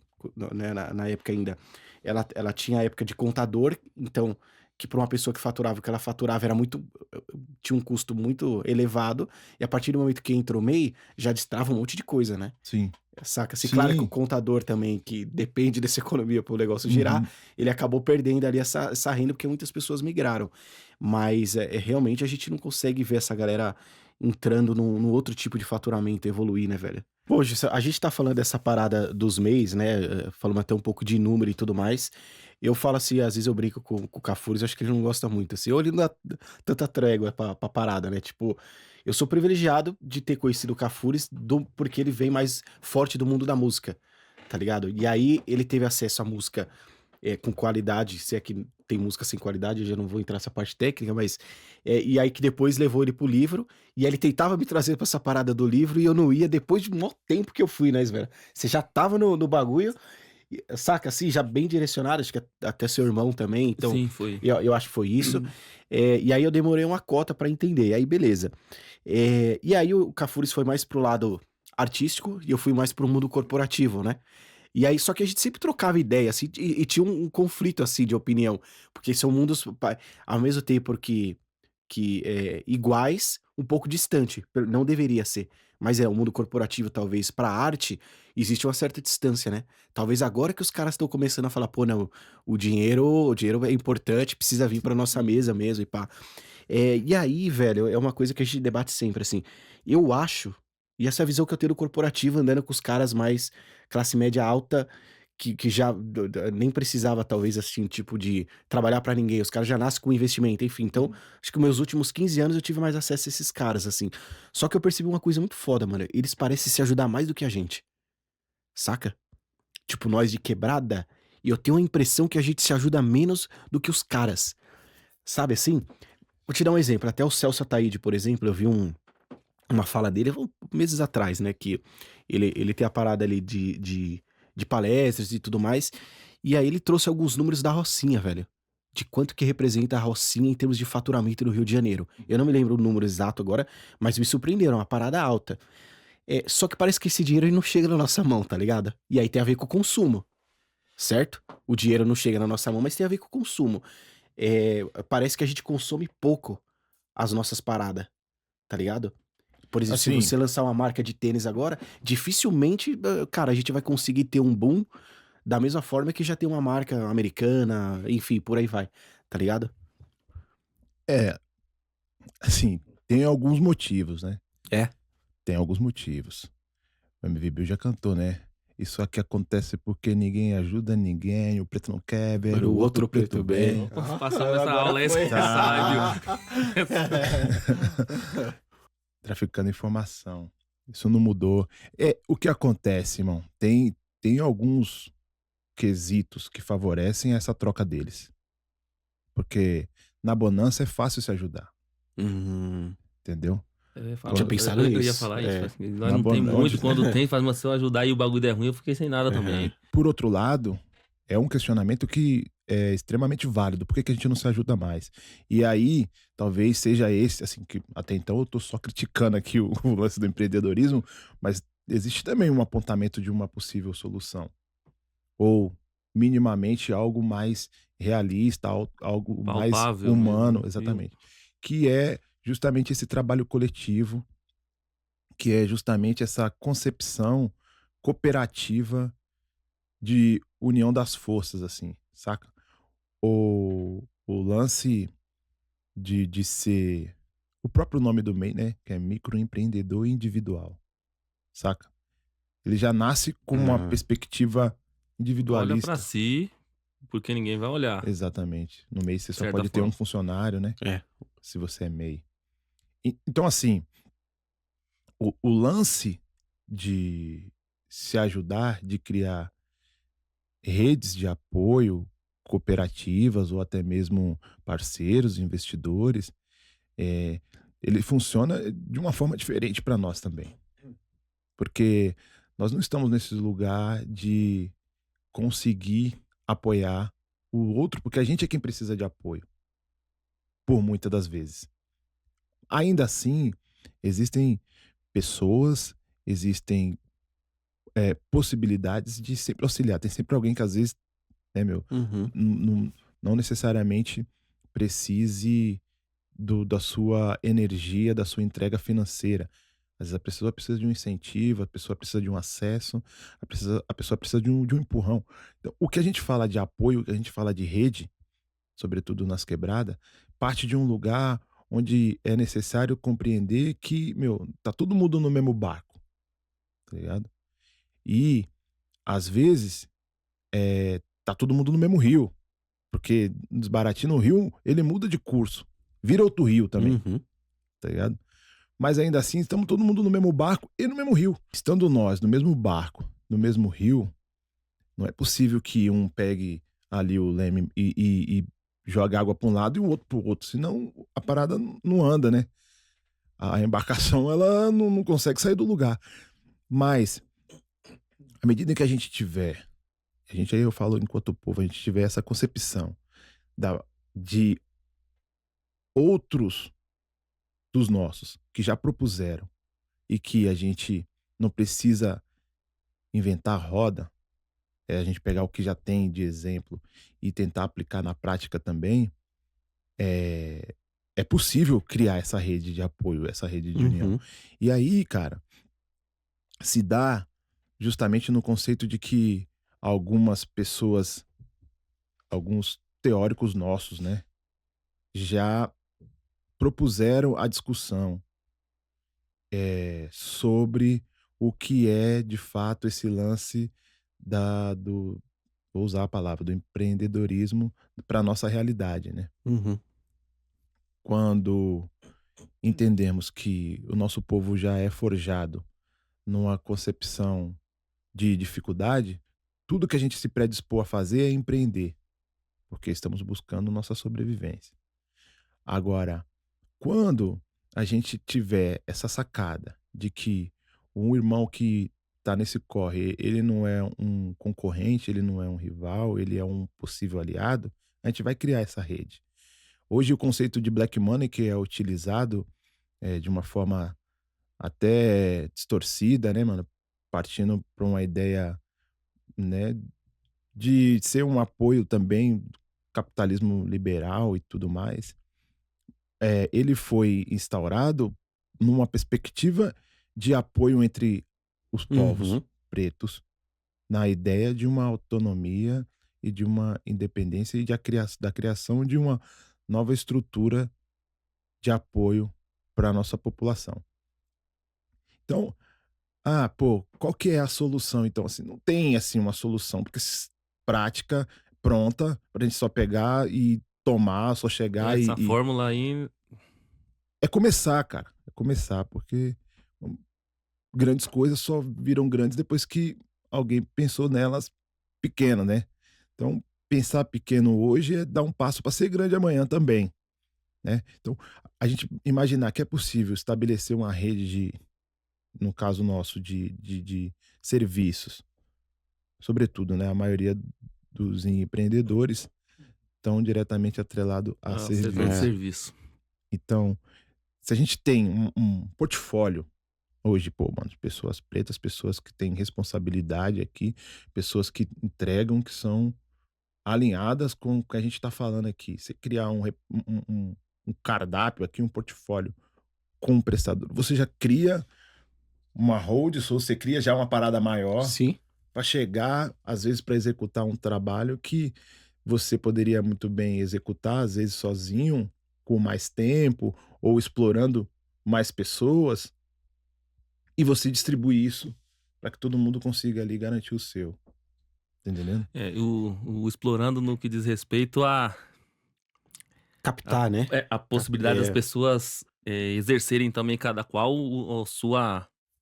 né, na época ainda, ela tinha a época de contador, então, que para uma pessoa que faturava o que ela faturava era muito, tinha um custo muito elevado, e a partir do momento que entrou o MEI, já destrava um monte de coisa, né? Sim, Saca? Se claro que o sim. contador também, que depende dessa economia para o negócio girar, Uhum. ele acabou perdendo ali essa renda porque muitas pessoas migraram. Mas realmente a gente não consegue ver essa galera entrando num outro tipo de faturamento, evoluir, né, velho? Hoje, a gente tá falando dessa parada dos MEIs, né? Falamos até um pouco de número e tudo mais. Eu falo assim, às vezes eu brinco com o Cafures, acho que ele não gosta muito, assim. Ou ele não dá tanta trégua pra parada, né? Tipo, eu sou privilegiado de ter conhecido o Cafures porque ele vem mais forte do mundo da música, tá ligado? E aí ele teve acesso à música com qualidade, se é que tem música sem qualidade, eu já não vou entrar nessa parte técnica, mas. E aí que depois levou ele pro livro, e aí ele tentava me trazer pra essa parada do livro, e eu não ia depois de um maior tempo que eu fui, né, velho? Você já tava no bagulho, saca assim, já bem direcionado, acho que até seu irmão também, então Sim, foi. eu acho que foi isso. E aí eu demorei uma cota pra entender, aí beleza. E aí o Cafures foi mais pro lado artístico, e eu fui mais pro mundo corporativo, né? E aí, só que a gente sempre trocava ideia, assim, e tinha um conflito, assim, de opinião, porque são mundos, ao mesmo tempo que iguais, um pouco distante, não deveria ser, mas o mundo corporativo, talvez, pra arte, existe uma certa distância, né? Talvez agora que os caras estão começando a falar, pô, não, o dinheiro é importante, precisa vir pra nossa mesa mesmo, e pá. E aí, velho, é uma coisa que a gente debate sempre, assim. Eu acho, e essa é a visão que eu tenho do corporativo, andando com os caras mais classe média alta, que já nem precisava, talvez, assim, tipo, de trabalhar pra ninguém. Os caras já nascem com investimento, enfim. Então, acho que meus últimos 15 anos eu tive mais acesso a esses caras, assim. Só que eu percebi uma coisa muito foda, mano. Eles parecem se ajudar mais do que a gente, saca? Tipo, nós de quebrada, e eu tenho a impressão que a gente se ajuda menos do que os caras. Sabe assim? Vou te dar um exemplo, até o Celso Ataíde, por exemplo, eu vi uma fala dele meses atrás, né, que ele tem a parada ali de palestras e tudo mais, e aí ele trouxe alguns números da Rocinha, velho, de quanto que representa a Rocinha em termos de faturamento no Rio de Janeiro. Eu não me lembro o número exato agora, mas me surpreenderam, uma parada alta. Só que parece que esse dinheiro ele não chega na nossa mão, tá ligado? E aí tem a ver com o consumo, certo? O dinheiro não chega na nossa mão, mas tem a ver com o consumo. Parece que a gente consome pouco as nossas paradas, tá ligado? Por exemplo, se Assim, você lançar uma marca de tênis agora, dificilmente, cara, a gente vai conseguir ter um boom da mesma forma que já tem uma marca americana, enfim, por aí vai, tá ligado? é, assim, tem alguns motivos, né? É. Tem alguns motivos. O MV Bill já cantou, né? Isso aqui acontece porque ninguém ajuda ninguém, o preto não quer ver Para o o outro outro preto bem. Opa, passamos essa Agora aula, essa foi. sai, Traficando informação. Isso não mudou. O que acontece, irmão? Tem alguns quesitos que favorecem essa troca deles. Porque na bonança é fácil se ajudar, Hum, entendeu? tinha pensado Eu ia nisso. falar isso. Assim, nós Na não tem bona- muito, onde- quando tem, faz uma se eu ajudar e o bagulho der ruim, eu fiquei sem nada também. Por outro lado, é um questionamento que é extremamente válido. Por que que a gente não se ajuda mais? E aí, talvez seja esse, assim, que até então eu tô só criticando aqui o lance do empreendedorismo, mas existe também um apontamento de uma possível solução. Ou minimamente algo mais realista, algo mais Palpável humano, mesmo, viu? exatamente. Que é justamente esse trabalho coletivo, que é justamente essa concepção cooperativa de união das forças, assim, saca? O lance de ser o próprio nome do MEI, né, que é microempreendedor individual, saca? Ele já nasce com uma Ah, perspectiva Olha pra individualista. si, porque ninguém vai olhar, Exatamente. No MEI você de só certa pode ter um forma. funcionário, né, é. se você é MEI. Então, assim, o lance de se ajudar, de criar redes de apoio, cooperativas ou até mesmo parceiros, investidores, eh, ele funciona de uma forma diferente para nós também. Porque nós não estamos nesse lugar de conseguir apoiar o outro, porque a gente é quem precisa de apoio, por muitas das vezes. Ainda assim, existem pessoas, existem possibilidades de sempre auxiliar. Tem sempre alguém que às vezes, né, meu, Uhum. não necessariamente precise da sua energia, da sua entrega financeira. Às vezes a pessoa precisa de um incentivo, a pessoa precisa de um acesso, a pessoa precisa de um empurrão. Então, o que a gente fala de apoio, o que a gente fala de rede, sobretudo nas quebradas, parte de um lugar onde é necessário compreender que, meu, tá todo mundo no mesmo barco, tá ligado? E, às vezes, tá todo mundo no mesmo rio, porque desbaratina o rio, ele muda de curso, vira outro rio também, Uhum. tá ligado? Mas ainda assim, estamos todo mundo no mesmo barco e no mesmo rio. Estando nós no mesmo barco, no mesmo rio, não é possível que um pegue ali o leme e jogue água para um lado e o outro para o outro, senão a parada não anda, né? A embarcação ela não consegue sair do lugar. Mas, à medida que a gente tiver, a gente aí eu falo enquanto povo, a gente tiver essa concepção de outros dos nossos que já propuseram e que a gente não precisa inventar a roda, é a gente pegar o que já tem de exemplo e tentar aplicar na prática também, é, é possível criar essa rede de apoio, essa rede de união. Uhum. E aí, cara, se dá justamente no conceito de que algumas pessoas, alguns teóricos nossos, né, já propuseram a discussão sobre o que é de fato esse lance do, vou usar a palavra, do empreendedorismo para nossa realidade, né? Uhum. Quando entendemos que o nosso povo já é forjado numa concepção de dificuldade, tudo que a gente se predispor a fazer é empreender, porque estamos buscando nossa sobrevivência. Agora, quando a gente tiver essa sacada de que um irmão que está nesse corre, ele não é um concorrente, ele não é um rival, ele é um possível aliado, a gente vai criar essa rede. Hoje o conceito de black money que é utilizado de uma forma até distorcida, né, mano? Partindo para uma ideia, né, de ser um apoio também do capitalismo liberal e tudo mais. Ele foi instaurado numa perspectiva de apoio entre os povos Uhum. pretos, na ideia de uma autonomia e de uma independência e da criação de uma nova estrutura de apoio para a nossa população. Então, pô, qual que é a solução então? Assim, não tem assim uma solução, porque prática pronta pra gente só pegar e tomar, só chegar Essa fórmula aí, é começar, cara. É começar, porque hum, grandes coisas só viram grandes depois que alguém pensou nelas pequena, né? Então, pensar pequeno hoje é dar um passo para ser grande amanhã também, né? Então, a gente imaginar que é possível estabelecer uma rede no caso nosso, de serviços, sobretudo, né? A maioria dos empreendedores estão diretamente atrelado a é o setor de serviço. É. serviço. Então, se a gente tem um portfólio, hoje, pô, mano, pessoas pretas, pessoas que têm responsabilidade aqui, pessoas que entregam, que são alinhadas com o que a gente tá falando aqui. Você criar um cardápio aqui, um portfólio com um prestador, você já cria uma hold, ou você cria já uma parada maior Sim. para chegar, às vezes, para executar um trabalho que você poderia muito bem executar, às vezes sozinho, com mais tempo, ou explorando mais pessoas, e você distribui isso para que todo mundo consiga ali garantir o seu. Tá entendendo? O explorando no que diz respeito Captar, né? a possibilidade das É. pessoas exercerem também cada qual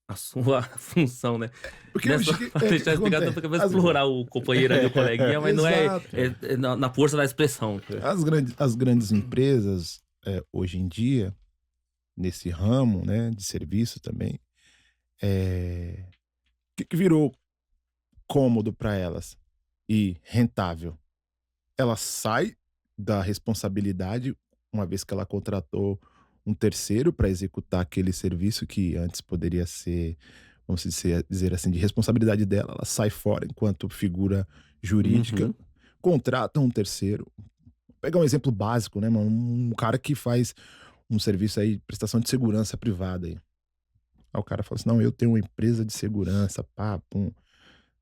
a sua função, né? Porque Nessa, deixar explicar tanto que eu vou explorar o companheiro ali, o coleguinha, mas não é, Exato. na força da expressão. As grandes empresas, hoje em dia, nesse ramo, né, de serviço também, o que virou cômodo para elas e rentável? Ela sai da responsabilidade, uma vez que ela contratou um terceiro para executar aquele serviço que antes poderia ser, vamos dizer assim, de responsabilidade dela, ela sai fora enquanto figura jurídica, Uhum. contrata um terceiro. Vou pegar um exemplo básico, né, mano? Um cara que faz um serviço aí, prestação de segurança privada aí. Aí o cara fala assim, não, eu tenho uma empresa de segurança, pá, pum.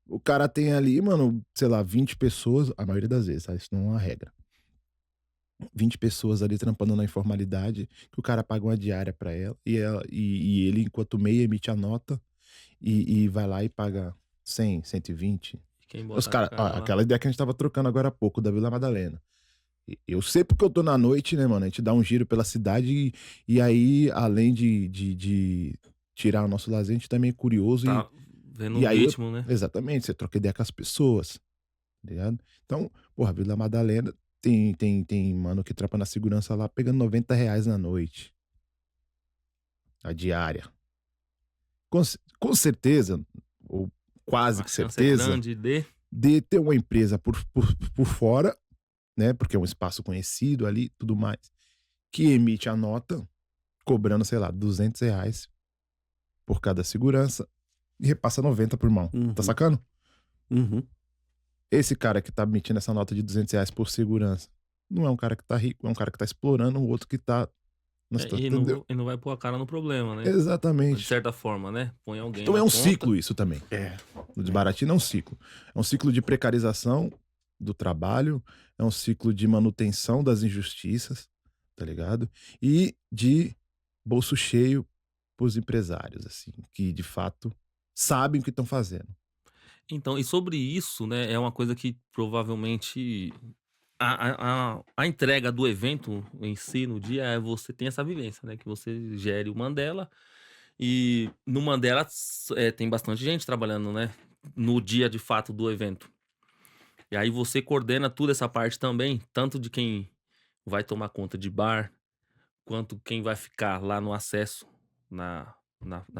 O cara tem ali, mano, sei lá, 20 pessoas, a maioria das vezes, tá? Isso não é uma regra. 20 pessoas ali trampando na informalidade, que o cara paga uma diária pra ela, e ele, enquanto MEI, emite a nota e vai lá e paga 100, 120. Quem Os bota a cara, cara lá. aquela ideia que a gente tava trocando agora há pouco, da Vila Madalena. Eu sei porque eu tô na noite, né, mano? A gente dá um giro pela cidade e aí, além de tirar o nosso lazer, a gente também é curioso Tá vendo e um aí, ritmo, né? exatamente, você troca ideia com as pessoas, tá ligado? Então, porra, Vila Madalena tem mano que trampa na segurança lá pegando R$ 90 na noite. A diária. Com certeza, ou quase A que chance é certeza, grande de ter uma empresa por fora, né? Porque é um espaço conhecido ali, tudo mais, que emite a nota, cobrando, sei lá, R$ 200 por cada segurança e repassa 90 por mão. Uhum. Tá sacando? Uhum. Esse cara que tá emitindo essa nota de R$ 200 por segurança não é um cara que tá rico, é um cara que tá explorando o outro que tá na situação, entendeu? e não vai pôr a cara no problema, né? De Exatamente. certa forma, né? Põe alguém Então na é um conta. ciclo isso também. É. O desbaratina é um ciclo. É um ciclo de precarização do trabalho, é um ciclo de manutenção das injustiças, tá ligado? E de bolso cheio pros empresários, assim, que de fato sabem o que estão fazendo. Então, e sobre isso, né, é uma coisa que provavelmente a entrega do evento em si, no dia, você tem essa vivência, né? Que você gere o Mandela. E no Mandela tem bastante gente trabalhando, né? No dia de fato do evento. E aí você coordena toda essa parte também, tanto de quem vai tomar conta de bar, quanto quem vai ficar lá no acesso, na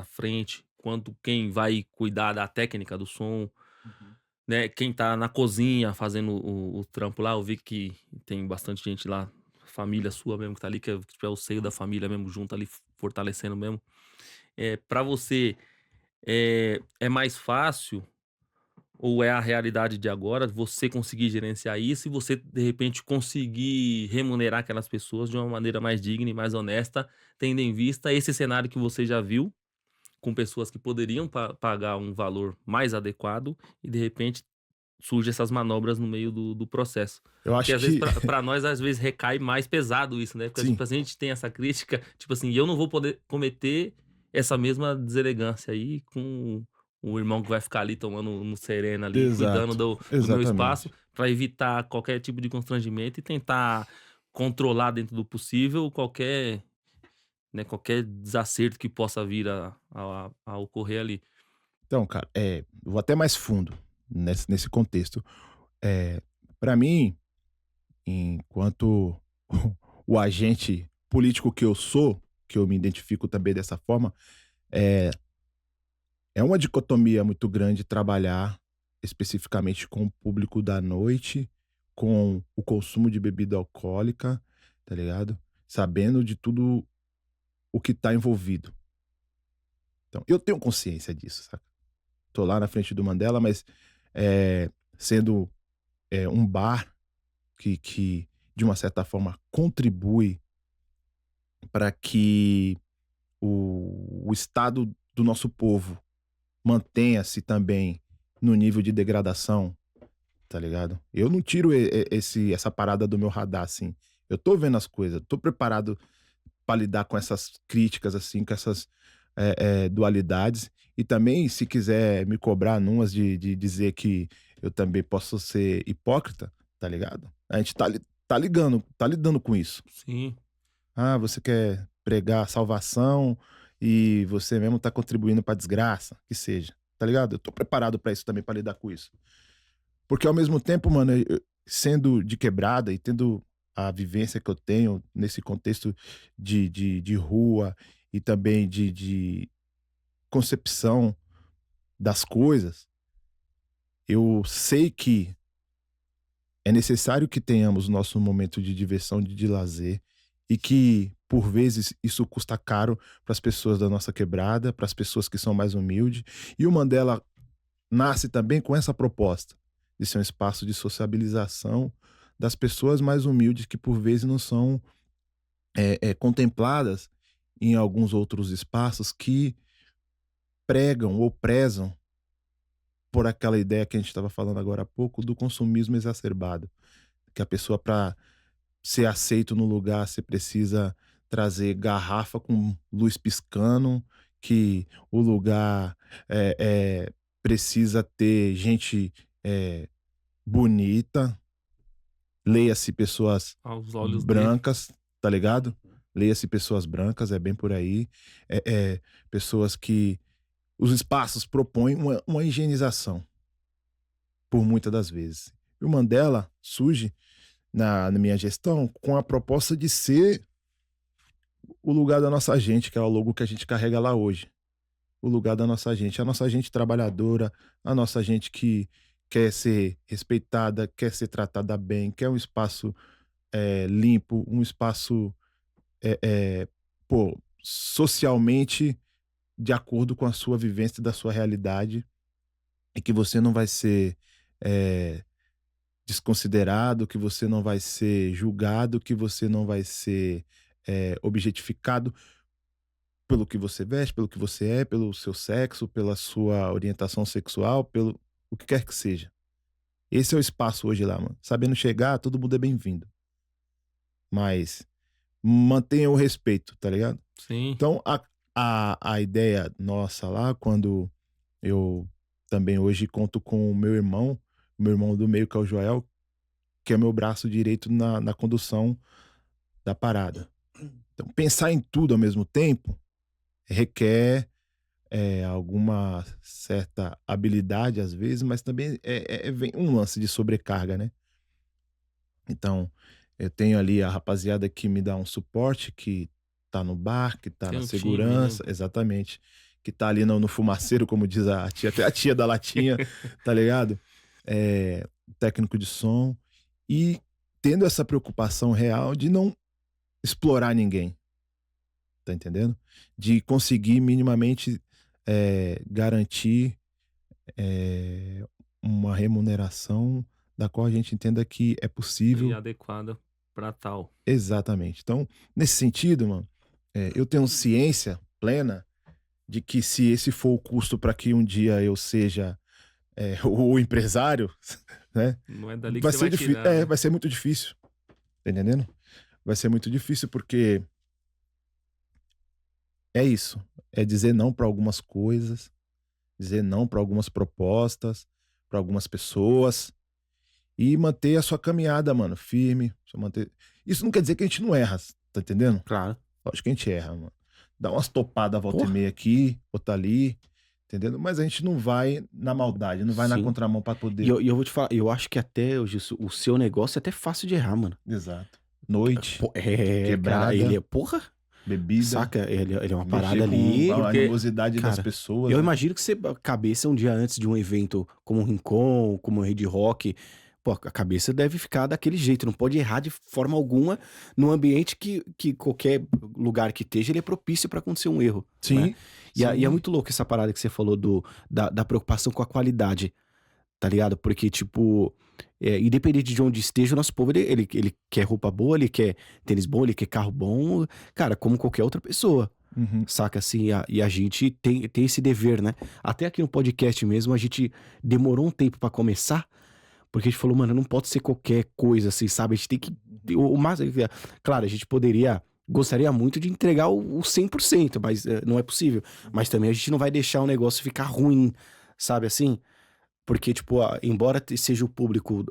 frente, quanto quem vai cuidar da técnica do som, né? Quem tá na cozinha fazendo o trampo lá. Eu vi que tem bastante gente lá, família sua mesmo que tá ali, que é o seio da família mesmo, junto ali, fortalecendo mesmo. Pra você, é mais fácil, ou é a realidade de agora, você conseguir gerenciar isso e você, de repente, conseguir remunerar aquelas pessoas de uma maneira mais digna e mais honesta, tendo em vista esse cenário que você já viu, com pessoas que poderiam pagar um valor mais adequado e, de repente, surgem essas manobras no meio do processo. Eu Porque, acho às vezes, que pra nós, às vezes, recai mais pesado isso, né? Porque, sim, tipo assim, a gente tem essa crítica, tipo assim, eu não vou poder cometer essa mesma deselegância aí com o irmão que vai ficar ali tomando no sereno ali, cuidando exato, do meu espaço, exatamente. pra evitar qualquer tipo de constrangimento e tentar controlar dentro do possível qualquer, né, qualquer desacerto que possa vir a ocorrer ali. Então, cara, vou até mais fundo nesse contexto. É, para mim, enquanto o agente político que eu sou, que eu me identifico também dessa forma, é, é uma dicotomia muito grande trabalhar especificamente com o público da noite, com o consumo de bebida alcoólica, tá ligado? Sabendo de tudo o que tá envolvido, Então, eu tenho consciência disso, sabe? Tô lá na frente do Mandela, mas sendo um bar que, de uma certa forma, contribui para que o estado do nosso povo mantenha-se também no nível de degradação, tá ligado? Eu não tiro essa parada do meu radar, assim. Eu tô vendo as coisas, tô preparado para lidar com essas críticas, assim, com essas dualidades. E também, se quiser me cobrar numas de dizer que eu também posso ser hipócrita, tá ligado? A gente tá lidando com isso. Sim. Ah, você quer pregar salvação e você mesmo tá contribuindo pra desgraça, que seja, tá ligado? Eu tô preparado pra isso também, pra lidar com isso. Porque ao mesmo tempo, mano, sendo de quebrada e tendo a vivência que eu tenho nesse contexto de rua e também de concepção das coisas, eu sei que é necessário que tenhamos nosso momento de diversão, de lazer, e que, por vezes, isso custa caro para as pessoas da nossa quebrada, para as pessoas que são mais humildes. E o Mandela nasce também com essa proposta de ser um espaço de sociabilização das pessoas mais humildes que, por vezes, não são contempladas em alguns outros espaços que pregam ou prezam por aquela ideia que a gente estava falando agora há pouco do consumismo exacerbado. Que a pessoa, para ser aceito no lugar, você precisa trazer garrafa com luz piscando, que o lugar precisa ter gente bonita, leia-se pessoas Aos olhos dele. brancas, tá ligado? Leia-se pessoas brancas, é bem por aí. Pessoas que os espaços propõem uma higienização, por muitas das vezes. E o Mandela surge na minha gestão com a proposta de ser o lugar da nossa gente, que é o logo que a gente carrega lá hoje. O lugar da nossa gente, a nossa gente trabalhadora, a nossa gente que quer ser respeitada, quer ser tratada bem, quer um espaço limpo, um espaço socialmente de acordo com a sua vivência e da sua realidade, e que você não vai ser desconsiderado, que você não vai ser julgado, que você não vai ser objetificado pelo que você veste, pelo que você é, pelo seu sexo, pela sua orientação sexual, pelo o que quer que seja. Esse é o espaço hoje lá, mano. Sabendo chegar, todo mundo é bem-vindo. Mas mantenha o respeito, tá ligado? Sim. Então, a ideia nossa lá, quando eu também hoje conto com o meu irmão do meio, que é o Joel, que é meu braço direito na condução da parada. Então, pensar em tudo ao mesmo tempo requer alguma certa habilidade às vezes, mas também vem um lance de sobrecarga, né? Então, eu tenho ali a rapaziada que me dá um suporte, que tá no bar, que tá Tem na um segurança, time, né? exatamente, que tá ali no fumaceiro, como diz a tia, até a tia da latinha, tá ligado? Técnico de som, e tendo essa preocupação real de não explorar ninguém, tá entendendo? De conseguir minimamente garantir uma remuneração da qual a gente entenda que é E possível. adequada pra tal. Exatamente. Então, nesse sentido, mano, eu tenho ciência plena de que, se esse for o custo para que um dia eu seja o empresário, né? Não é dali que Vai você ser vai difícil. tirar, né? Vai ser muito difícil. Tá entendendo? Vai ser muito difícil, porque é isso. É dizer não para algumas coisas, dizer não para algumas propostas, para algumas pessoas, e manter a sua caminhada, mano, firme. Isso não quer dizer que a gente não erra, tá entendendo? Claro. Lógico que a gente erra, mano. Dá umas topadas volta e Porra. meia aqui, outra ali, entendendo? Mas a gente não vai na maldade, não vai na Sim. contramão pra poder. E eu vou te falar, eu acho que até hoje o seu negócio é até fácil de errar, mano. Exato. Noite, Pô, quebrada, cara, ele é, porra, bebida, saca? Ele é uma mexer parada com ali. a Porque, animosidade das cara, pessoas. Eu né? imagino que você, cabeça um dia antes de um evento como o Rincon, como o Rede Rock, pô, a cabeça deve ficar daquele jeito, não pode errar de forma alguma num ambiente que qualquer lugar que esteja, ele é propício para acontecer um erro, né? Sim, E é sim. muito louco essa parada que você falou da preocupação com a qualidade, tá ligado? Porque, tipo, independente de onde esteja, o nosso povo, ele quer roupa boa, ele quer tênis bom, ele quer carro bom, cara, como qualquer outra pessoa. Uhum. Saca assim, e a gente tem esse dever, né? Até aqui no podcast mesmo, a gente demorou um tempo pra começar, porque a gente falou, mano, não pode ser qualquer coisa assim, sabe? A gente tem que. O máximo. Claro, a gente gostaria muito de entregar o 100%, mas não é possível. Mas também a gente não vai deixar o negócio ficar ruim, sabe assim? Porque, tipo, embora seja o público,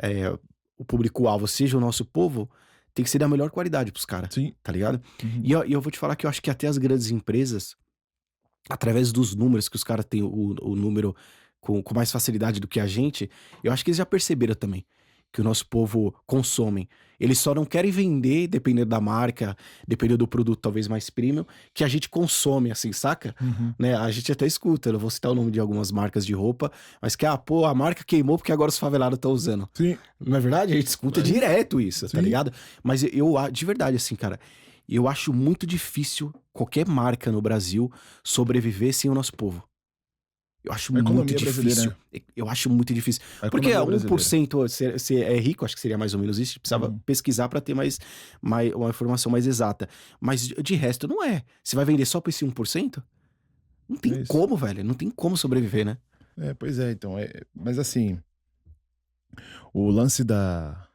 é, o público-alvo seja o nosso povo, tem que ser da melhor qualidade pros caras, Sim. tá ligado? Uhum. E eu vou te falar que eu acho que até as grandes empresas, através dos números que os caras têm o número com mais facilidade do que a gente, eu acho que eles já perceberam também que o nosso povo consome. Eles só não querem vender, dependendo da marca, dependendo do produto talvez mais premium, que a gente consome, assim, saca? Uhum. Né? A gente até escuta, eu não vou citar o nome de algumas marcas de roupa, mas que, pô, a marca queimou porque agora os favelados estão usando. Sim. Não é verdade? A gente escuta Mas- direto isso, tá Sim. ligado? Mas de verdade, assim, cara, eu acho muito difícil qualquer marca no Brasil sobreviver sem o nosso povo. Eu acho A economia muito brasileira, difícil. Eu acho muito difícil. A Porque economia 1% se é rico, acho que seria mais ou menos isso. A gente precisava Uhum. pesquisar pra ter uma informação mais exata. Mas de resto, não é. Você vai vender só pra esse 1%? Não tem É isso. como, velho. Não tem como sobreviver, né? Pois é, então. Mas assim, o lance da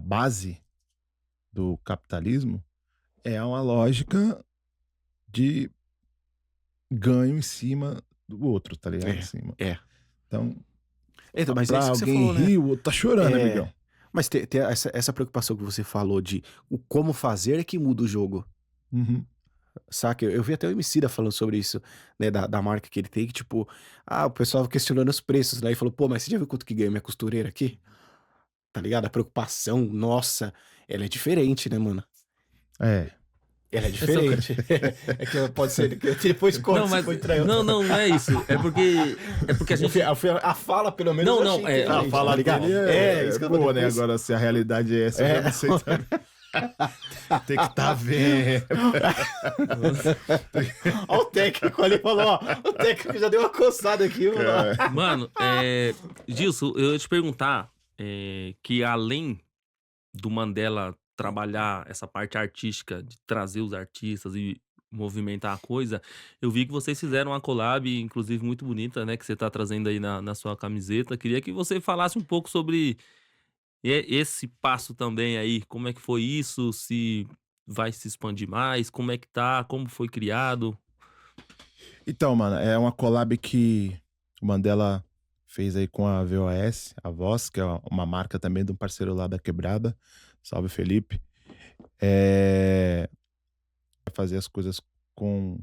base do capitalismo é uma lógica de ganho em cima do outro, tá ligado? Assim, mano. Então, Mas é pra isso que você alguém falou, né? rir, o outro tá chorando, É, amigão. Mas ter essa preocupação que você falou de o como fazer é que muda o jogo. Uhum. Saca? Eu vi até o Emicida falando sobre isso, né? Da marca que ele tem, que tipo, o pessoal questionando os preços, né? E falou, pô, mas você já viu quanto que ganha minha costureira aqui? Tá ligado? A preocupação, nossa, ela é diferente, né, mano? É. Ela é Essa- diferente. É que pode ser que depois corta Não, se mas. foi traído. Não é isso. É porque a gente. A fala, pelo menos, Não, eu não, achei inteligente, A fala tá ligado? dele Isso que eu vou boa, né? depois... Agora, se a realidade é essa, eu já não sei. Tem que tá vendo. Ó, o técnico ali falou, ó. O técnico já deu uma coçada aqui, mano. Mano, Gilson, eu ia te perguntar que além do Mandela trabalhar essa parte artística, de trazer os artistas e movimentar a coisa, eu vi que vocês fizeram uma collab, inclusive muito bonita, né? Que você tá trazendo aí na sua camiseta. Queria que você falasse um pouco sobre esse passo também aí. Como é que foi isso? Se vai se expandir mais? Como é que tá? Como foi criado? Então, mano, é uma collab que o Mandela fez aí com a VOS, a Voz, que é uma marca também de um parceiro lá da Quebrada. Salve, Felipe. Fazer as coisas com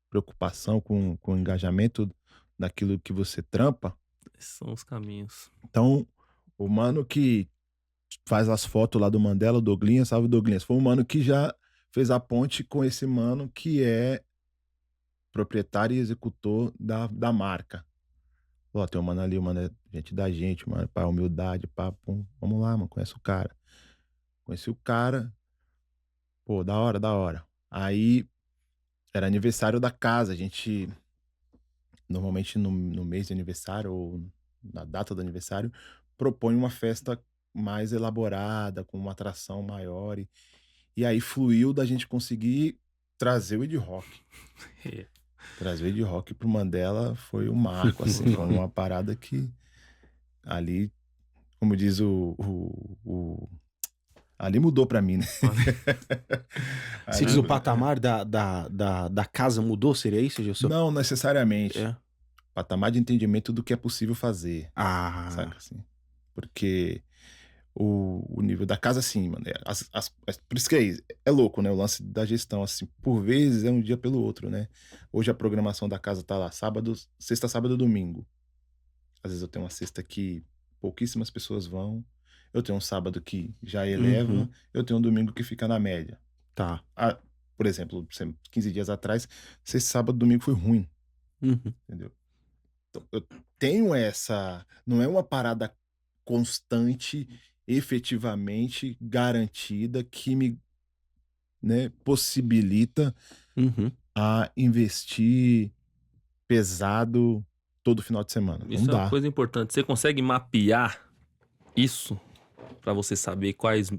preocupação, com engajamento daquilo que você trampa. Esses são os caminhos. Então, o mano que faz as fotos lá do Mandela, o Douglinhas, salve Douglinhas, foi um mano que já fez a ponte com esse mano que é proprietário e executor da marca. Ó, tem um mano ali, o mano é gente da gente, mano, pá, humildade, pá, pum, vamos lá, mano, conhece o cara. Conheci o cara, pô, da hora, da hora. Aí, era aniversário da casa, a gente, normalmente no mês de aniversário ou na data do aniversário, propõe uma festa mais elaborada, com uma atração maior. E aí fluiu da gente conseguir trazer o Ed Rock. É. Trazer o Ed Rock pro Mandela foi um marco, assim, foi uma parada que ali, como diz ali mudou pra mim, né? Você diz o patamar da casa mudou, seria isso, Gilson? Não necessariamente. É. Patamar de entendimento do que é possível fazer, saca assim? Porque o nível da casa, assim, mano, por isso que é louco, né? O lance da gestão, assim, por vezes é um dia pelo outro, né? Hoje a programação da casa tá lá, sexta, sábado, domingo. Às vezes eu tenho uma sexta que pouquíssimas pessoas vão, eu tenho um sábado que já eleva, Uhum. eu tenho um domingo que fica na média. Tá. Por exemplo, 15 dias atrás, sexta, sábado, domingo foi ruim, Uhum. entendeu? Então, eu tenho essa. Não é uma parada constante, efetivamente garantida, que me, né, possibilita Uhum. a investir pesado todo final de semana. Não Isso é uma dá. coisa importante. Você consegue mapear isso pra você saber quais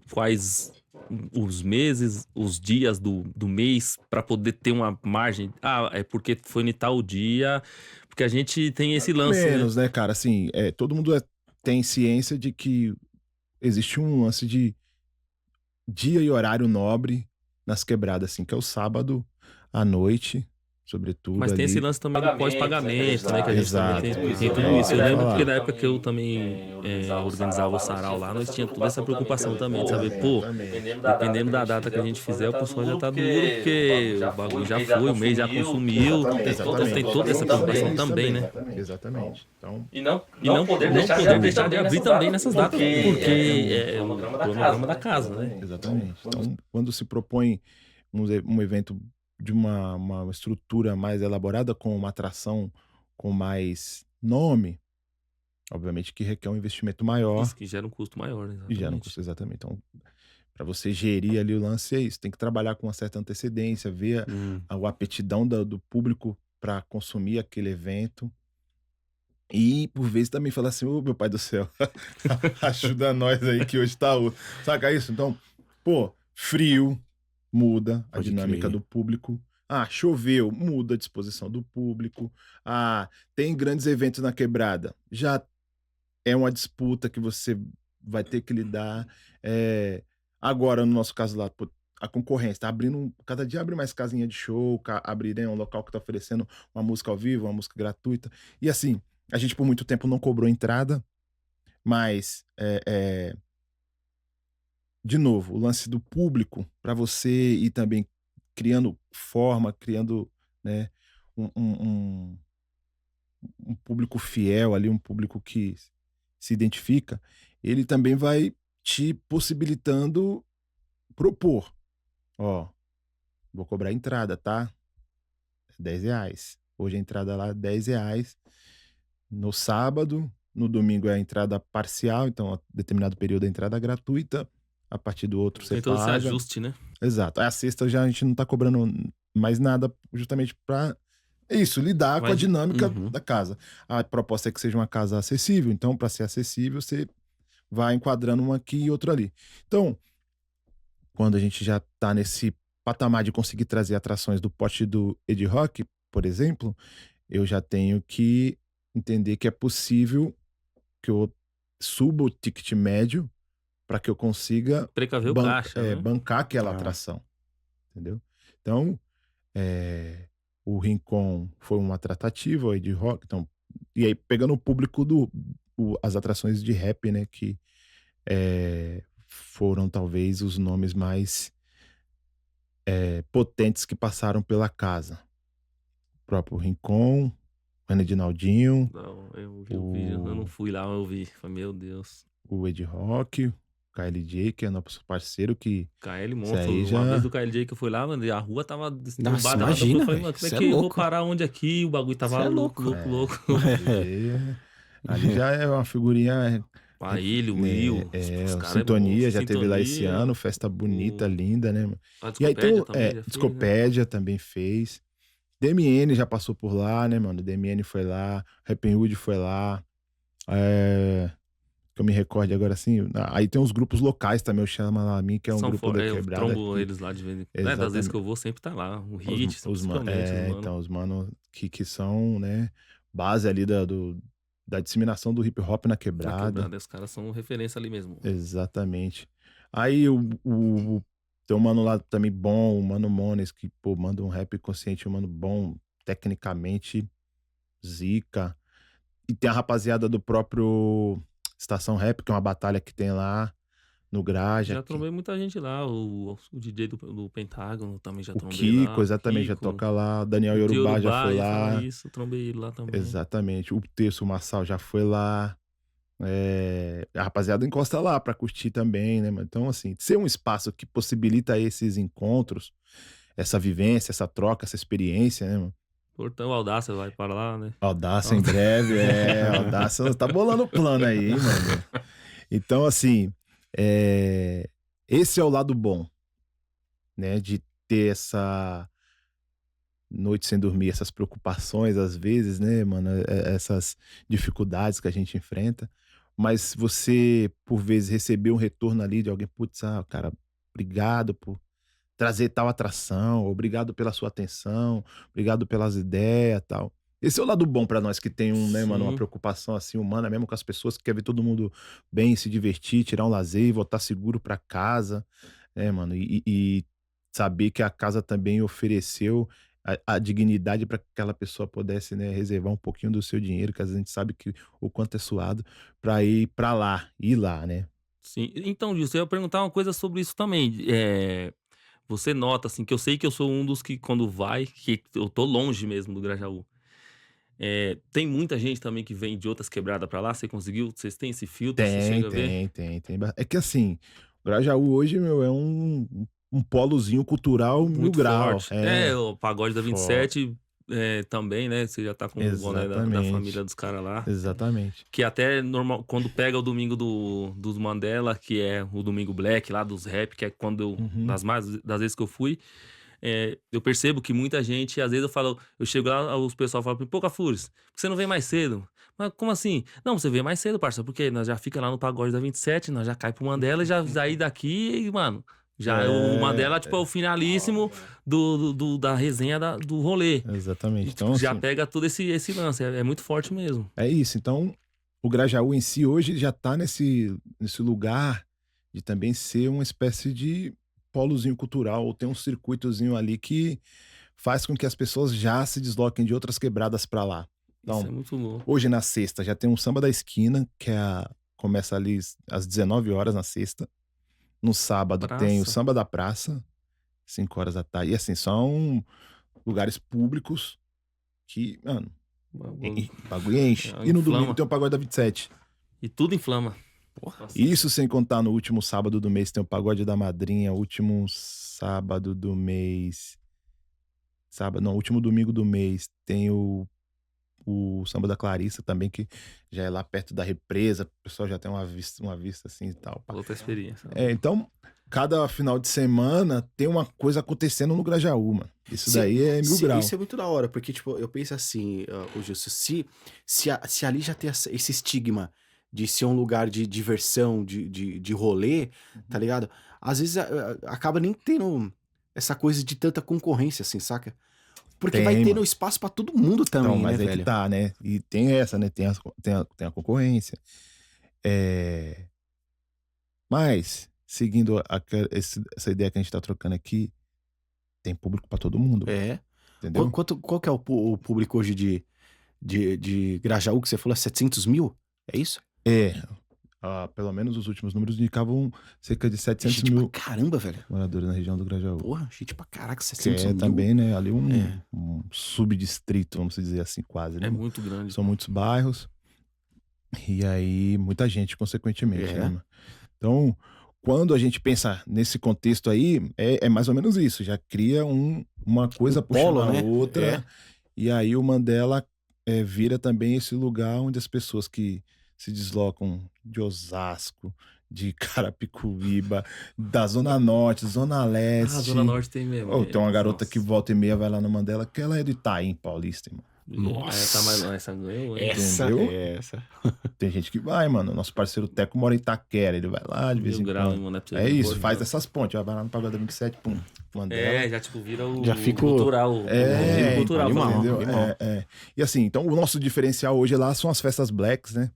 os meses, os dias do mês, pra poder ter uma margem? Ah, é porque foi em tal dia. Porque a gente tem esse lance, né? Menos, né, cara? Assim, todo mundo tem ciência de que existe um lance de dia e horário nobre nas quebradas, assim, que é o sábado à noite, sobretudo Mas tem esse ali. lance também do pós-pagamento, né? Que a gente também tem Exato. tudo isso. Eu É, lembro falar. porque na época que eu também organizava o sarau lá, nós tínhamos toda essa preocupação também de saber, pô, dependendo da data que a gente fizer, o pessoal já tá duro, porque o bagulho já foi, o mês já consumiu. Então tem toda essa preocupação também, né? Exatamente. Então, E não poder deixar de abrir também nessas datas, porque é o cronograma da casa, né? exatamente. Então, quando se propõe um evento de uma estrutura mais elaborada, com uma atração com mais nome, obviamente que requer um investimento maior Isso que gera um custo maior, né? e gera um Exatamente. custo, exatamente. Então, para você gerir ali o lance, é isso. Tem que trabalhar com uma certa antecedência, ver a aptidão do público para consumir aquele evento. E, por vezes, também falar assim: ô, meu pai do céu, ajuda nós aí que hoje tá. Saca isso? Então, pô, frio, muda a Pode dinâmica crer. do público. Ah, choveu, muda a disposição do público. Ah, tem grandes eventos na quebrada. Já é uma disputa que você vai ter que lidar. Agora, no nosso caso lá, pô, a concorrência tá abrindo, cada dia abre mais casinha de show, abrir, né, um local que tá oferecendo uma música ao vivo, uma música gratuita. E assim, a gente por muito tempo não cobrou entrada, mas de novo, o lance do público para você ir também criando forma, criando, né, um, um- um- um público fiel ali, um público que se identifica, ele também vai te possibilitando propor. Ó, vou cobrar entrada, tá? R$ 10. Hoje a entrada lá é R$ 10. No sábado, no domingo é a entrada parcial, então a determinado período é a entrada gratuita, a partir do outro você Tem todo esse paga. ajuste, né? Exato. A sexta já a gente não tá cobrando mais nada, justamente para isso, lidar com a Vai- dinâmica Uhum. da casa. A proposta é que seja uma casa acessível, então para ser acessível você vai enquadrando um aqui e outro ali. Então, quando a gente já tá nesse patamar de conseguir trazer atrações do pote do Ed Rock, por exemplo, eu já tenho que entender que é possível que eu suba o ticket médio para que eu consiga Precaver o caixa, né? bancar aquela Ah. atração, entendeu? Então, o Rincon foi uma tratativa, o Ed Rock, então, e aí pegando o público as atrações de rap, né, que foram talvez os nomes mais potentes que passaram pela casa. O próprio Rincon, o Edinaldinho, Não, eu vi o vídeo, eu não fui lá, eu vi. Falei, meu Deus. o Ed Rock, o KLJ, que é nosso parceiro, que KL isso monstro. aí Uma já... vez do KLJ que eu fui lá, mano, e a rua tava Nossa, destrombada. imagina, Eu falei, velho. mano, como é Cê é que eu vou louco. parar onde aqui? O bagulho tava Cê é louco, louco. louco. Ali já é uma figurinha... A ele, o Will, os caras Sintonia, já teve lá esse Sintonia, ano, festa bonita, linda, né, mano? A E aí tem Discopédia também já fez, né? Discopédia também fez. DMN já passou por lá, né, mano? DMN foi lá, Rappin' Hood foi lá. Que eu me recorde agora assim. Aí tem uns grupos locais também, eu chamo lá a mim, que é um São grupo da eu quebrada. trombo que- eles lá de vez em quando. Das vezes que eu vou, sempre tá lá. O Hit, principalmente, os mano. Então, os mano que são, né, base ali da disseminação do hip hop na Na quebrada. quebrada, os caras são referência ali mesmo. Exatamente. Aí tem um mano lá também bom, o Mano Mones, que, pô, manda um rap consciente, um mano bom, tecnicamente, zica. E tem a rapaziada do próprio Estação Rap, que é uma batalha que tem lá no Graja. Já trombei muita gente lá. O DJ do Pentágono também já O trombei Kiko, lá. exatamente, já Kiko, toca lá. O Daniel o Yorubá já foi ia lá. falar isso, trombei ele lá também. Exatamente. O Terço Massal já foi lá. A rapaziada encosta lá pra curtir também, né, mano? Então, assim, ser um espaço que possibilita esses encontros, essa vivência, essa troca, essa experiência, né, mano? Portão Audácia vai para lá, né? Audácia em breve, Audácia tá bolando o plano aí, hein, mano. Então, assim, esse é o lado bom, né, de ter essa noite sem dormir, essas preocupações às vezes, né, mano, essas dificuldades que a gente enfrenta, mas você, por vezes, receber um retorno ali de alguém, putz, cara, obrigado por trazer tal atração, obrigado pela sua atenção, obrigado pelas ideias, tal. Esse é o lado bom pra nós que tem né, mano, uma Sim. preocupação assim humana mesmo com as pessoas que quer ver todo mundo bem, se divertir, tirar um lazer, voltar seguro pra casa, né, mano? E saber que a casa também ofereceu a dignidade para que aquela pessoa pudesse, né, reservar um pouquinho do seu dinheiro, que às vezes a gente sabe que o quanto é suado, pra ir pra lá, ir lá, né? Sim. Então, Gilson, eu ia perguntar uma coisa sobre isso também. Você nota, assim, que eu sei que eu sou um dos que quando vai, que eu tô longe mesmo do Grajaú. Tem muita gente também que vem de outras quebradas pra lá. Vocês têm esse filtro? Você Tem, chega a ver? tem, tem, tem. É que assim, o Grajaú hoje, meu, é um polozinho cultural mil Muito grau. forte. É, O pagode da forte. 27 também, né? Você já tá com o boné da Exatamente. família dos caras lá. Exatamente. Que até normal, quando pega o domingo dos Mandela, que é o domingo black lá dos rap, que é quando Uhum. das vezes que eu fui, eu percebo que muita gente, às vezes eu chego lá, os pessoal falam, pô, Cafures, por que você não vem mais cedo? Mas como assim? Não, você vem mais cedo, parça, porque nós já fica lá no pagode da 27, nós já cai pro Mandela e já sair daqui e, mano, já o Mandela, tipo, é o finalíssimo da resenha do rolê. Exatamente. E, Então, tipo, já assim, pega todo esse lance, é muito forte mesmo. é isso. Então, o Grajaú em si hoje já tá nesse lugar de também ser uma espécie de polozinho cultural, ou tem um circuitozinho ali que faz com que as pessoas já se desloquem de outras quebradas para lá. Isso Então, é muito louco. hoje na sexta já tem um samba da esquina, que começa ali às 19 horas na sexta. No sábado tem o Praça. samba da praça, 5 horas da tarde. E assim, são lugares públicos que, mano, Bagulho o bagulho enche. E no domingo inflama. tem o Pagode da 27. E tudo inflama. Porra. Isso sem contar no último sábado do mês tem o Pagode da Madrinha, último sábado do mês. Sábado, não, último domingo do mês tem o Samba da Clarissa também, que já é lá perto da represa, o pessoal já tem uma vista assim e tal. Pá. Outra experiência. Então, cada final de semana tem uma coisa acontecendo no Grajaú, mano. Isso daí é mil grau. Isso é muito da hora, porque, tipo, eu penso assim, ô Gilson, se ali já tem esse estigma de ser um lugar de diversão, de rolê, tá ligado? Às vezes acaba nem tendo essa coisa de tanta concorrência, assim, saca? Porque vai Tem, tendo mano. espaço pra todo mundo também, Então, né, mas aí velho? que tá, né? E tem essa, né? Tem a concorrência. Mas, seguindo essa ideia que a gente tá trocando aqui, tem público pra todo mundo, É. entendeu? Qual que é o público hoje de Grajaú, que você falou? 700 mil? É isso? Pelo menos os últimos números indicavam cerca de 700 Gente mil pra caramba, velho. moradores na região do Grajaú. Porra, gente pra caraca, Que 700 é mil. também, né, ali É. um subdistrito, vamos dizer assim, quase, né? É muito grande. São muitos bairros. E aí, muita gente, consequentemente, né, mano? Então, quando a gente pensa nesse contexto aí, é mais ou menos isso. Já cria uma coisa puxando polo, a né? outra. É. E aí o Mandela vira também esse lugar onde as pessoas que se deslocam de Osasco, de Carapicuíba, da Zona Norte, Zona Leste. Zona Norte tem mesmo. Tem uma garota Nossa. que volta e meia vai lá no Mandela, que ela é de Itaim, Paulista, irmão. Tá mais essa ganhou, hein? Entendeu? Essa. Tem gente que vai, mano. Nosso parceiro Teco mora em Itaquera, ele vai lá de vez Mil em grau, quando. mano, pra você É ver, isso, boa faz demais. essas pontes. Vai lá no Pagode 27, pum, Mandela. Já tipo vira o Já fico- cultural. o cultural. animal. fazendo. Entendeu? E assim, então o nosso diferencial hoje lá são as festas blacks, né?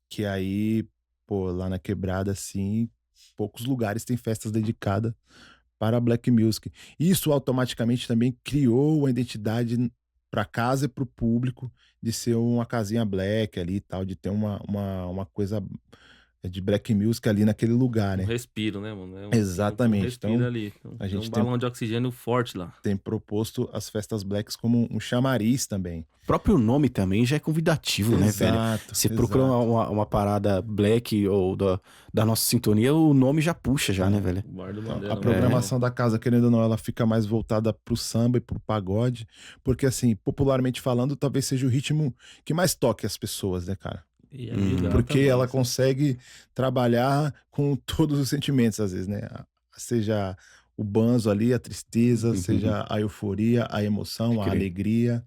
Que aí, pô, lá na quebrada, assim, poucos lugares têm festas dedicadas para Black Music. Isso automaticamente também criou uma identidade para casa e para o público de ser uma casinha black ali e tal, de ter uma coisa de black music ali naquele lugar, Um né? respiro, né, mano? Exatamente. Um respiro Então, ali. a Tem gente um balão de oxigênio forte lá. tem proposto as festas blacks como um chamariz também. O próprio nome também já é convidativo, né, velho? Exato. Você procura uma parada black ou da nossa sintonia, o nome já puxa já, né, velho? O Bar do Então, Mandela. a programação da casa, querendo ou não, ela fica mais voltada pro samba e pro pagode, porque assim, popularmente falando, talvez seja o ritmo que mais toque as pessoas, né, cara? E é legal Porque também, ela assim. consegue trabalhar com todos os sentimentos, às vezes, né? Seja o banzo ali, a tristeza, seja a euforia, a emoção, a Crer. alegria.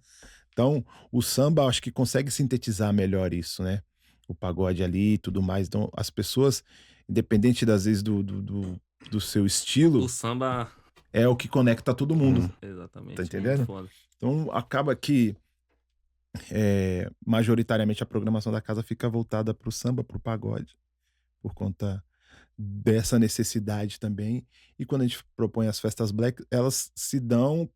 Então, o samba, acho que consegue sintetizar melhor isso, né? O pagode ali e tudo mais. Então, as pessoas, independente das vezes do seu estilo, O samba. é o que conecta todo mundo. Exatamente. Tá muito entendendo? foda. Então, acaba que majoritariamente a programação da casa fica voltada pro samba, pro pagode, por conta dessa necessidade também. E quando a gente propõe as festas black, elas se dão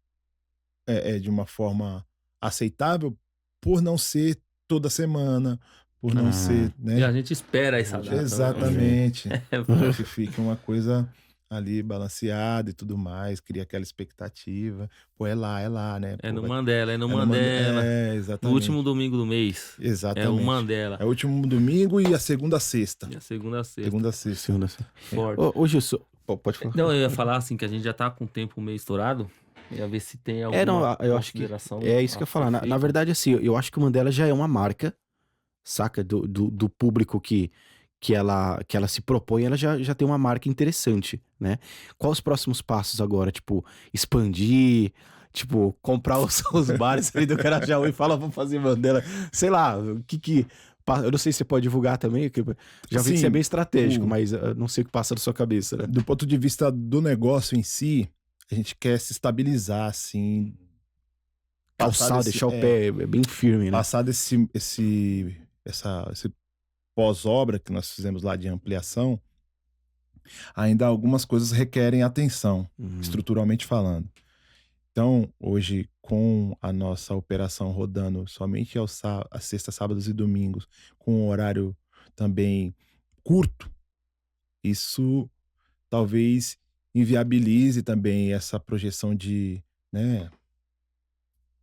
de uma forma aceitável por não ser toda semana, por não ser, E a né? gente espera essa data. Exatamente. Né? Que fique uma coisa ali balanceada e tudo mais, cria aquela expectativa. Pô, é lá, né? É Pô, no vai- Mandela, é no é no Mandela. É, No exatamente. último domingo do mês. Exatamente. É o Mandela. É o último domingo e a segunda sexta. E a segunda a sexta. Segunda a sexta. Segunda. Forte. Ô, Gilson, pode falar. Não, eu ia falar assim, que a gente já tá com o tempo meio estourado. Ia ver se tem alguma não, eu acho que consideração é isso que eu ia a falar. ser Na feita. verdade, assim, eu acho que o Mandela já é uma marca, saca? Do público que ela se propõe, ela já tem uma marca interessante, né? Quais os próximos passos agora? Tipo, expandir, tipo, comprar os bares ali do Carajau e falar, vamos fazer Mandela. Sei lá, eu não sei se você pode divulgar também, que já vi que Sim, você é bem estratégico, mas eu não sei o que passa na sua cabeça, né? Do ponto de vista do negócio em si, a gente quer se estabilizar, assim. Calçar, deixar o pé bem firme, né? Passar desse esse pós-obra que nós fizemos lá de ampliação, ainda algumas coisas requerem atenção, estruturalmente falando. Então, hoje, com a nossa operação rodando somente às sextas, sábados e domingos, com um horário também curto, isso talvez inviabilize também essa projeção de, né,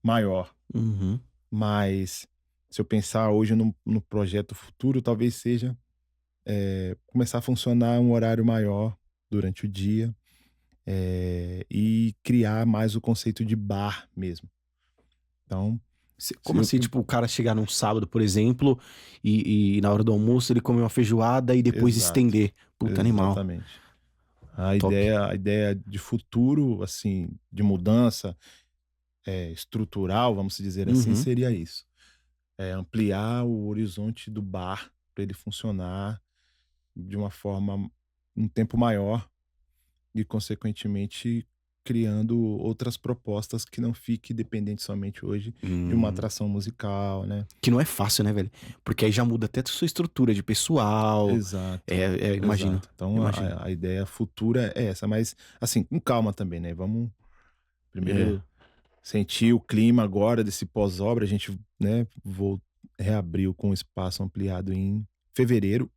maior. Uhum. Mas se eu pensar hoje no projeto futuro, talvez seja começar a funcionar um horário maior durante o dia e criar mais o conceito de bar mesmo. Então, Como assim, tipo, o cara chegar num sábado, por exemplo, e na hora do almoço ele comer uma feijoada e depois Exato. estender. Puta animal. Exatamente. A Top. ideia de futuro, assim, de mudança estrutural, vamos dizer assim, Uhum. seria isso. Ampliar o horizonte do bar para ele funcionar de uma forma, um tempo maior e, consequentemente, criando outras propostas que não fique dependente somente hoje de uma atração musical, né? Que não é fácil, né, velho? Porque aí já muda até a sua estrutura de pessoal. Exato. Imagino. Exato. Então, Imagino. a ideia futura é essa, mas, assim, com calma também, né? Vamos primeiro sentir o clima agora desse pós-obra. A gente, né, reabriu com o espaço ampliado em fevereiro.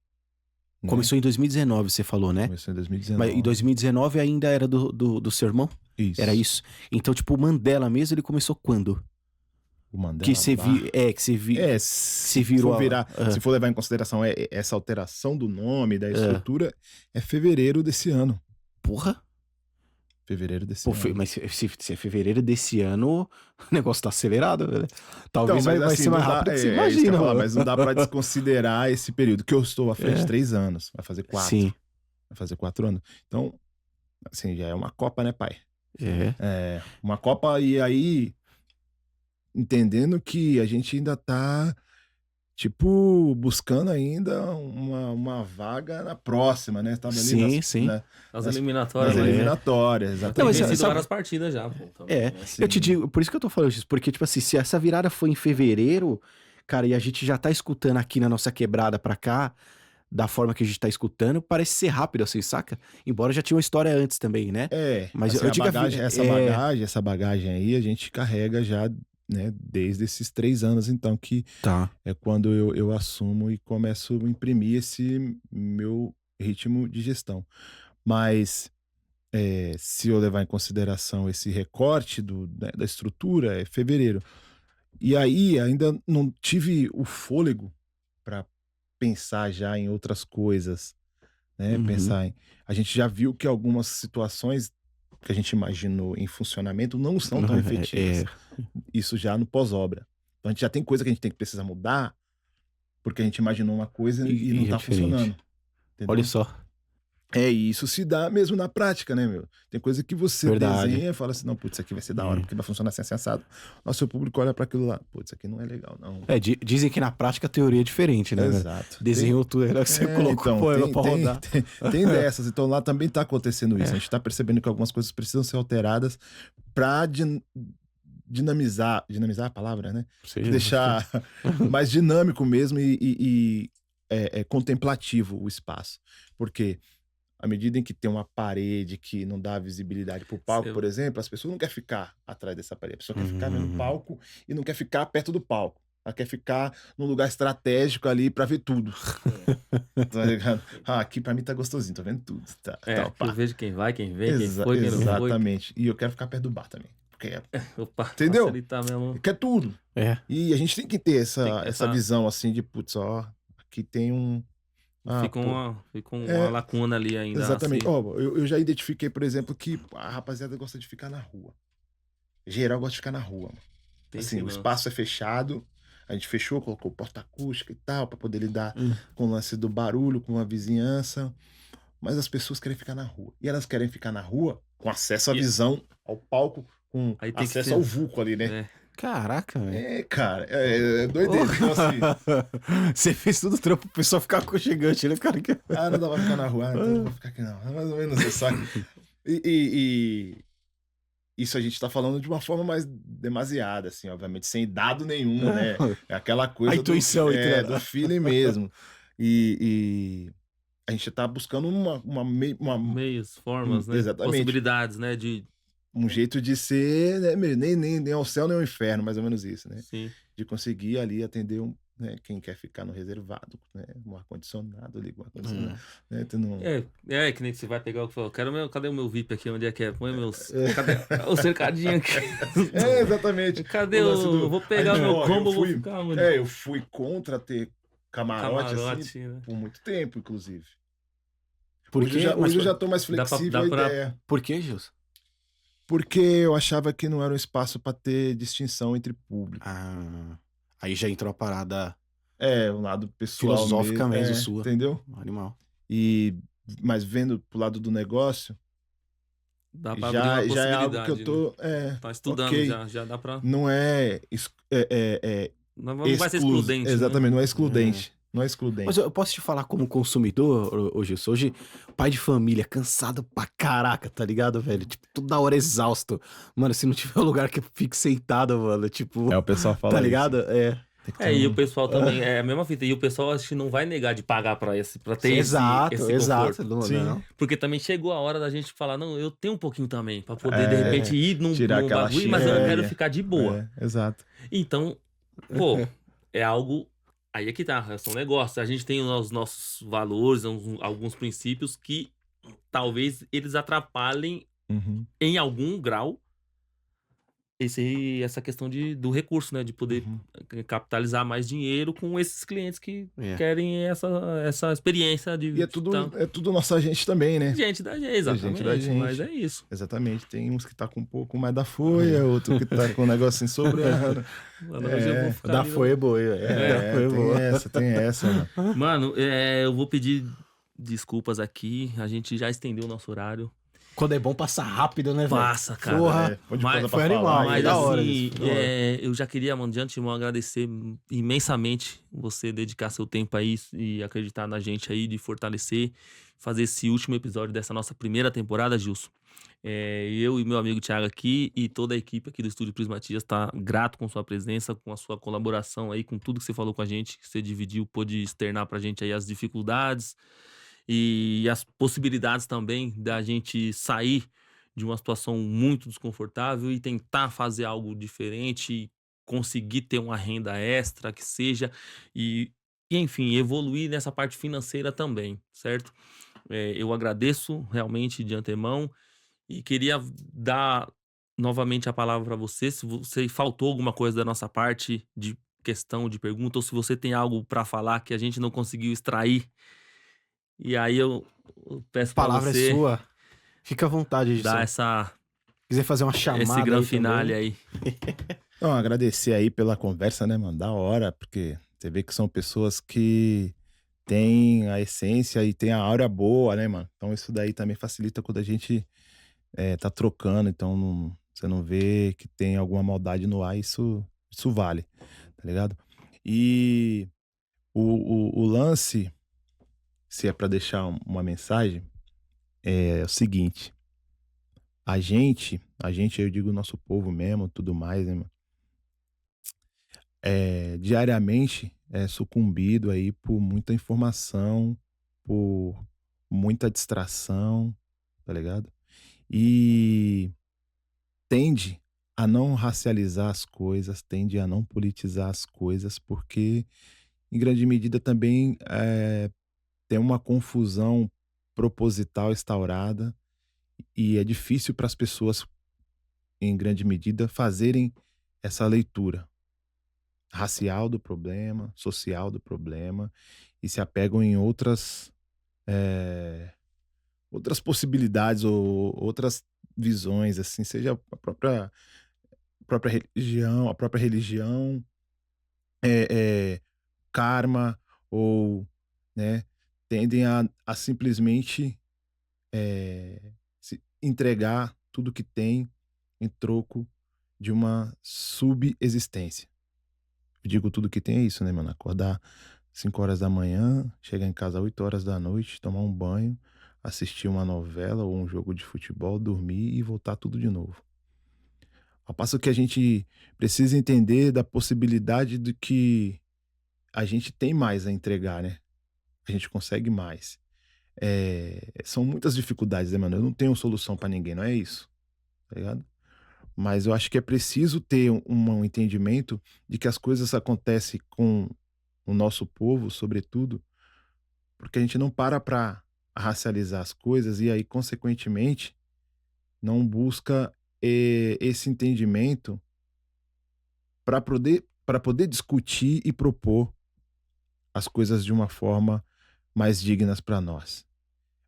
Né? Começou em 2019, você falou, né? Começou em 2019. Mas em 2019 ainda era do seu irmão? Isso. Era isso. Então, tipo, o Mandela mesmo, ele começou quando? O Mandela Que você Bar. se virou. Se for levar em consideração essa alteração do nome, da estrutura, é fevereiro desse ano. Porra. Fevereiro desse ano. Mas se é fevereiro desse ano, o negócio tá acelerado, velho. Talvez Então, vai assim, ser mais não dá- rápido que você isso que eu ia imagina. falar, mano. mas não dá pra desconsiderar esse período, que eu estou à frente de 3 anos. Vai fazer 4. Sim. Vai fazer 4 anos. Então, assim, já é uma Copa, né, pai? É. Uma Copa, e aí, entendendo que a gente ainda tá, tipo, buscando ainda uma vaga na próxima, né? Tava ali Sim. As nas eliminatórias. nas né? eliminatórias, Tem exatamente. mas vencido sabe- várias partidas já, pô. também, né? Assim, Eu te digo, por isso que eu tô falando isso, porque, tipo assim, se essa virada foi em fevereiro, cara, e a gente já tá escutando aqui na nossa quebrada pra cá, da forma que a gente tá escutando, parece ser rápido, assim, saca? Embora já tinha uma história antes também, né? Mas assim, eu digo essa bagagem aí a gente carrega já né, desde esses 3 anos, então, que Tá. é quando eu assumo e começo a imprimir esse meu ritmo de gestão. Mas, se eu levar em consideração esse recorte da estrutura, é fevereiro. E aí ainda não tive o fôlego para pensar já em outras coisas, né, Uhum. pensar em a gente já viu que algumas situações que a gente imaginou em funcionamento não são tão efetivas. É, Isso já no pós-obra. Então a gente já tem coisa que a gente tem que precisar mudar, porque a gente imaginou uma coisa e não e é tá diferente. funcionando, Olha entendeu? só, E isso se dá mesmo na prática, né, meu? Tem coisa que você verdade. desenha e fala assim: "Não, putz, isso aqui vai ser da hora, É. porque vai funcionar assim, assim, assado". Nosso seu público olha pra aquilo lá: "Putz, isso aqui não é legal não". Dizem que na prática a teoria é diferente, né, velho? Exato. Desenhou tudo, aí você colocou o Então, poema pra rodar. tem dessas. Então lá também tá acontecendo isso. A É, gente tá percebendo que algumas coisas precisam ser alteradas pra dinamizar a palavra, né? seja. Deixar mais dinâmico mesmo e contemplativo o espaço. Porque à medida em que tem uma parede que não dá visibilidade pro palco, Você- por exemplo, as pessoas não querem ficar atrás dessa parede. A pessoa quer ficar vendo o Uhum. palco e não quer ficar perto do palco. Ela quer ficar num lugar estratégico ali pra ver tudo. Tá ligado? Ah, aqui pra mim tá gostosinho, tô vendo tudo. Tá, tal, que eu pá. vejo quem vai, quem vem, quem foi, quem não foi. Exatamente. E eu quero ficar perto do bar também. Porque, Opa, entendeu? facilitar mesmo. Quer tudo. É. E a gente tem que ter Tem que- essa visão assim de, putz, ó, aqui tem um. Ah, pô. Fica uma É, lacuna ali ainda exatamente. assim. Ó, eu já identifiquei, por exemplo, que a rapaziada gosta de ficar na rua. Geral gosta de ficar na rua, mano. Tem esse Assim, o lance. espaço é fechado, a gente fechou, colocou porta acústica e tal, pra poder lidar Hum. com o lance do barulho, com a vizinhança. Mas as pessoas querem ficar na rua. E elas querem ficar na rua com acesso à E visão, ao palco, com aí tem que acesso ter. ao vulco ali, né? É, Caraca, velho. Cara, é doideira. Então, assim, Você fez tudo o trampo pro pessoal ficar aconchegante, né, cara? não dá pra ficar na rua, então não vou ficar aqui não. É mais ou menos isso, sabe? E isso a gente tá falando de uma forma mais demasiada, assim, obviamente, sem dado nenhum, né? É aquela coisa A intuição entrando. do feeling mesmo. E a gente tá buscando meios, formas, né? exatamente. Possibilidades, né? Um jeito de ser, né, nem ao céu nem ao inferno, mais ou menos isso, né? Sim. De conseguir ali atender né, quem quer ficar no reservado, né? Um ar-condicionado ali, um ar-condicionado, né? Tendo Que nem você vai pegar o que falou. Cadê o meu VIP aqui? Onde é que é? Põe meus. Cadê o cercadinho aqui? exatamente. Cadê O lance eu vou pegar Aí, meu ó, combo, eu vou fui, ficar onde? eu fui contra ter camarote, assim, Camarote, né? por muito tempo, inclusive. Por Hoje, quê? hoje eu já tô mais dá pra- flexível dá à pra- ideia. Por quê, Gilson? Porque eu achava que não era um espaço para ter distinção entre público. Ah, aí já entrou a parada Um lado pessoal filosófica mesmo sua. entendeu? Animal. Mas vendo pro lado do negócio, Dá pra abrir uma já é possibilidade. algo que eu tô. Tá estudando ok. já dá pra. Não é. Não vai ser excludente. Exatamente, Né? não é excludente. Não é excludente. Mas eu posso te falar como consumidor, ô Gilson? Hoje, pai de família, cansado pra caraca, tá ligado, velho? Tipo, toda hora exausto. Mano, se não tiver um lugar que eu fique sentado, mano, tipo, o pessoal fala tá isso. ligado? Tem que ter E o pessoal também, é a mesma fita. E o pessoal acho que não vai negar de pagar pra ter Exato, esse exato. conforto. Não, Sim. não. Porque também chegou a hora da gente falar, não, eu tenho um pouquinho também, pra poder, de repente, ir num tirar aquela bagulho, mas eu chineia. quero ficar de boa. Exato. Então, pô, é algo... Aí é que tá, são negócios. A gente tem os nossos valores, alguns princípios que talvez eles atrapalhem Uhum. em algum grau essa questão do recurso, né? De poder capitalizar mais dinheiro com esses clientes que querem essa experiência de... E é tudo nossa gente também, né? Gente da gente, exatamente. da gente. Mas é isso. Exatamente. Tem uns que tá com um pouco mais da folha, outro que tá com um negocinho sobrando. Mano, hoje eu vou ficar Da ali no- foi é boa. Tem essa, mano. Mano, eu vou pedir desculpas aqui. A gente já estendeu o nosso horário. Quando é bom passar rápido, né, velho? Passa, cara. Porra, Pô de Mas- coisa pra foi falar, animal, hein? Mas da hora assim, isso, da hora. eu já queria, mano, de antemão agradecer imensamente você dedicar seu tempo aí e acreditar na gente aí, de fortalecer, fazer esse último episódio dessa nossa primeira temporada, Gilson. Eu e meu amigo Thiago aqui e toda a equipe aqui do Estúdio Prismatias tá grato com sua presença, com a sua colaboração aí, com tudo que você falou com a gente, que você dividiu, pôde externar pra gente aí as dificuldades e as possibilidades também da gente sair de uma situação muito desconfortável e tentar fazer algo diferente conseguir ter uma renda extra, que seja, e enfim, evoluir nessa parte financeira também, certo? Eu agradeço realmente de antemão e queria dar novamente a palavra para você, se você faltou alguma coisa da nossa parte de questão de pergunta, ou se você tem algo para falar que a gente não conseguiu extrair, e aí eu A peço para palavra é você sua. Fica à vontade, dar Edson. Quiser fazer uma esse chamada gran aí finale também. aí. Então, agradecer aí pela conversa, né, mano? Da hora, porque você vê que são pessoas que têm a essência e têm a aura boa, né, mano? Então isso daí também facilita quando a gente tá trocando, então você não vê que tem alguma maldade no ar, isso vale, tá ligado? E o lance, se é pra deixar uma mensagem, é o seguinte: a gente, eu digo nosso povo mesmo, tudo mais, né, mano? Diariamente é sucumbido aí por muita informação, por muita distração, tá ligado? E tende a não racializar as coisas, tende a não politizar as coisas, porque em grande medida também tem uma confusão proposital instaurada e é difícil para as pessoas, em grande medida, fazerem essa leitura racial do problema, social do problema, e se apegam em eh, outras possibilidades ou outras visões, assim, seja a própria religião, eh karma ou, né, tendem a simplesmente, se entregar tudo que tem em troco de uma subexistência. Eu digo tudo que tem é isso, né, mano? Acordar 5 horas da manhã, chegar em casa 8 horas da noite, tomar um banho, assistir uma novela ou um jogo de futebol, dormir e voltar tudo de novo. Ao passo que a gente precisa entender da possibilidade de que a gente tem mais a entregar, né? A gente consegue mais. São muitas dificuldades, né, mano? Eu não tenho solução pra ninguém, não é isso, tá ligado? Mas eu acho que é preciso ter um entendimento de que as coisas acontecem com o nosso povo, sobretudo, porque a gente não para racializar as coisas e aí, consequentemente, não busca esse entendimento para poder discutir e propor as coisas de uma forma mais dignas para nós.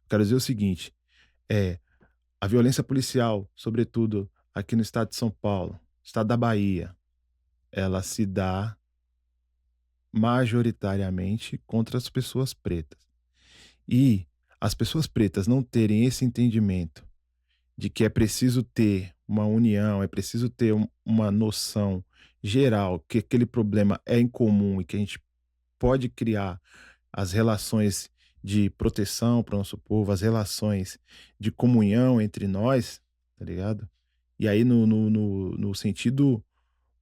Quero dizer o seguinte, é a violência policial, sobretudo aqui no estado de São Paulo, estado da Bahia, ela se dá majoritariamente contra as pessoas pretas. E as pessoas pretas não terem esse entendimento de que é preciso ter uma união, é preciso ter uma noção geral que aquele problema é incomum e que a gente pode criar as relações de proteção para o nosso povo, as relações de comunhão entre nós, tá ligado? E aí no sentido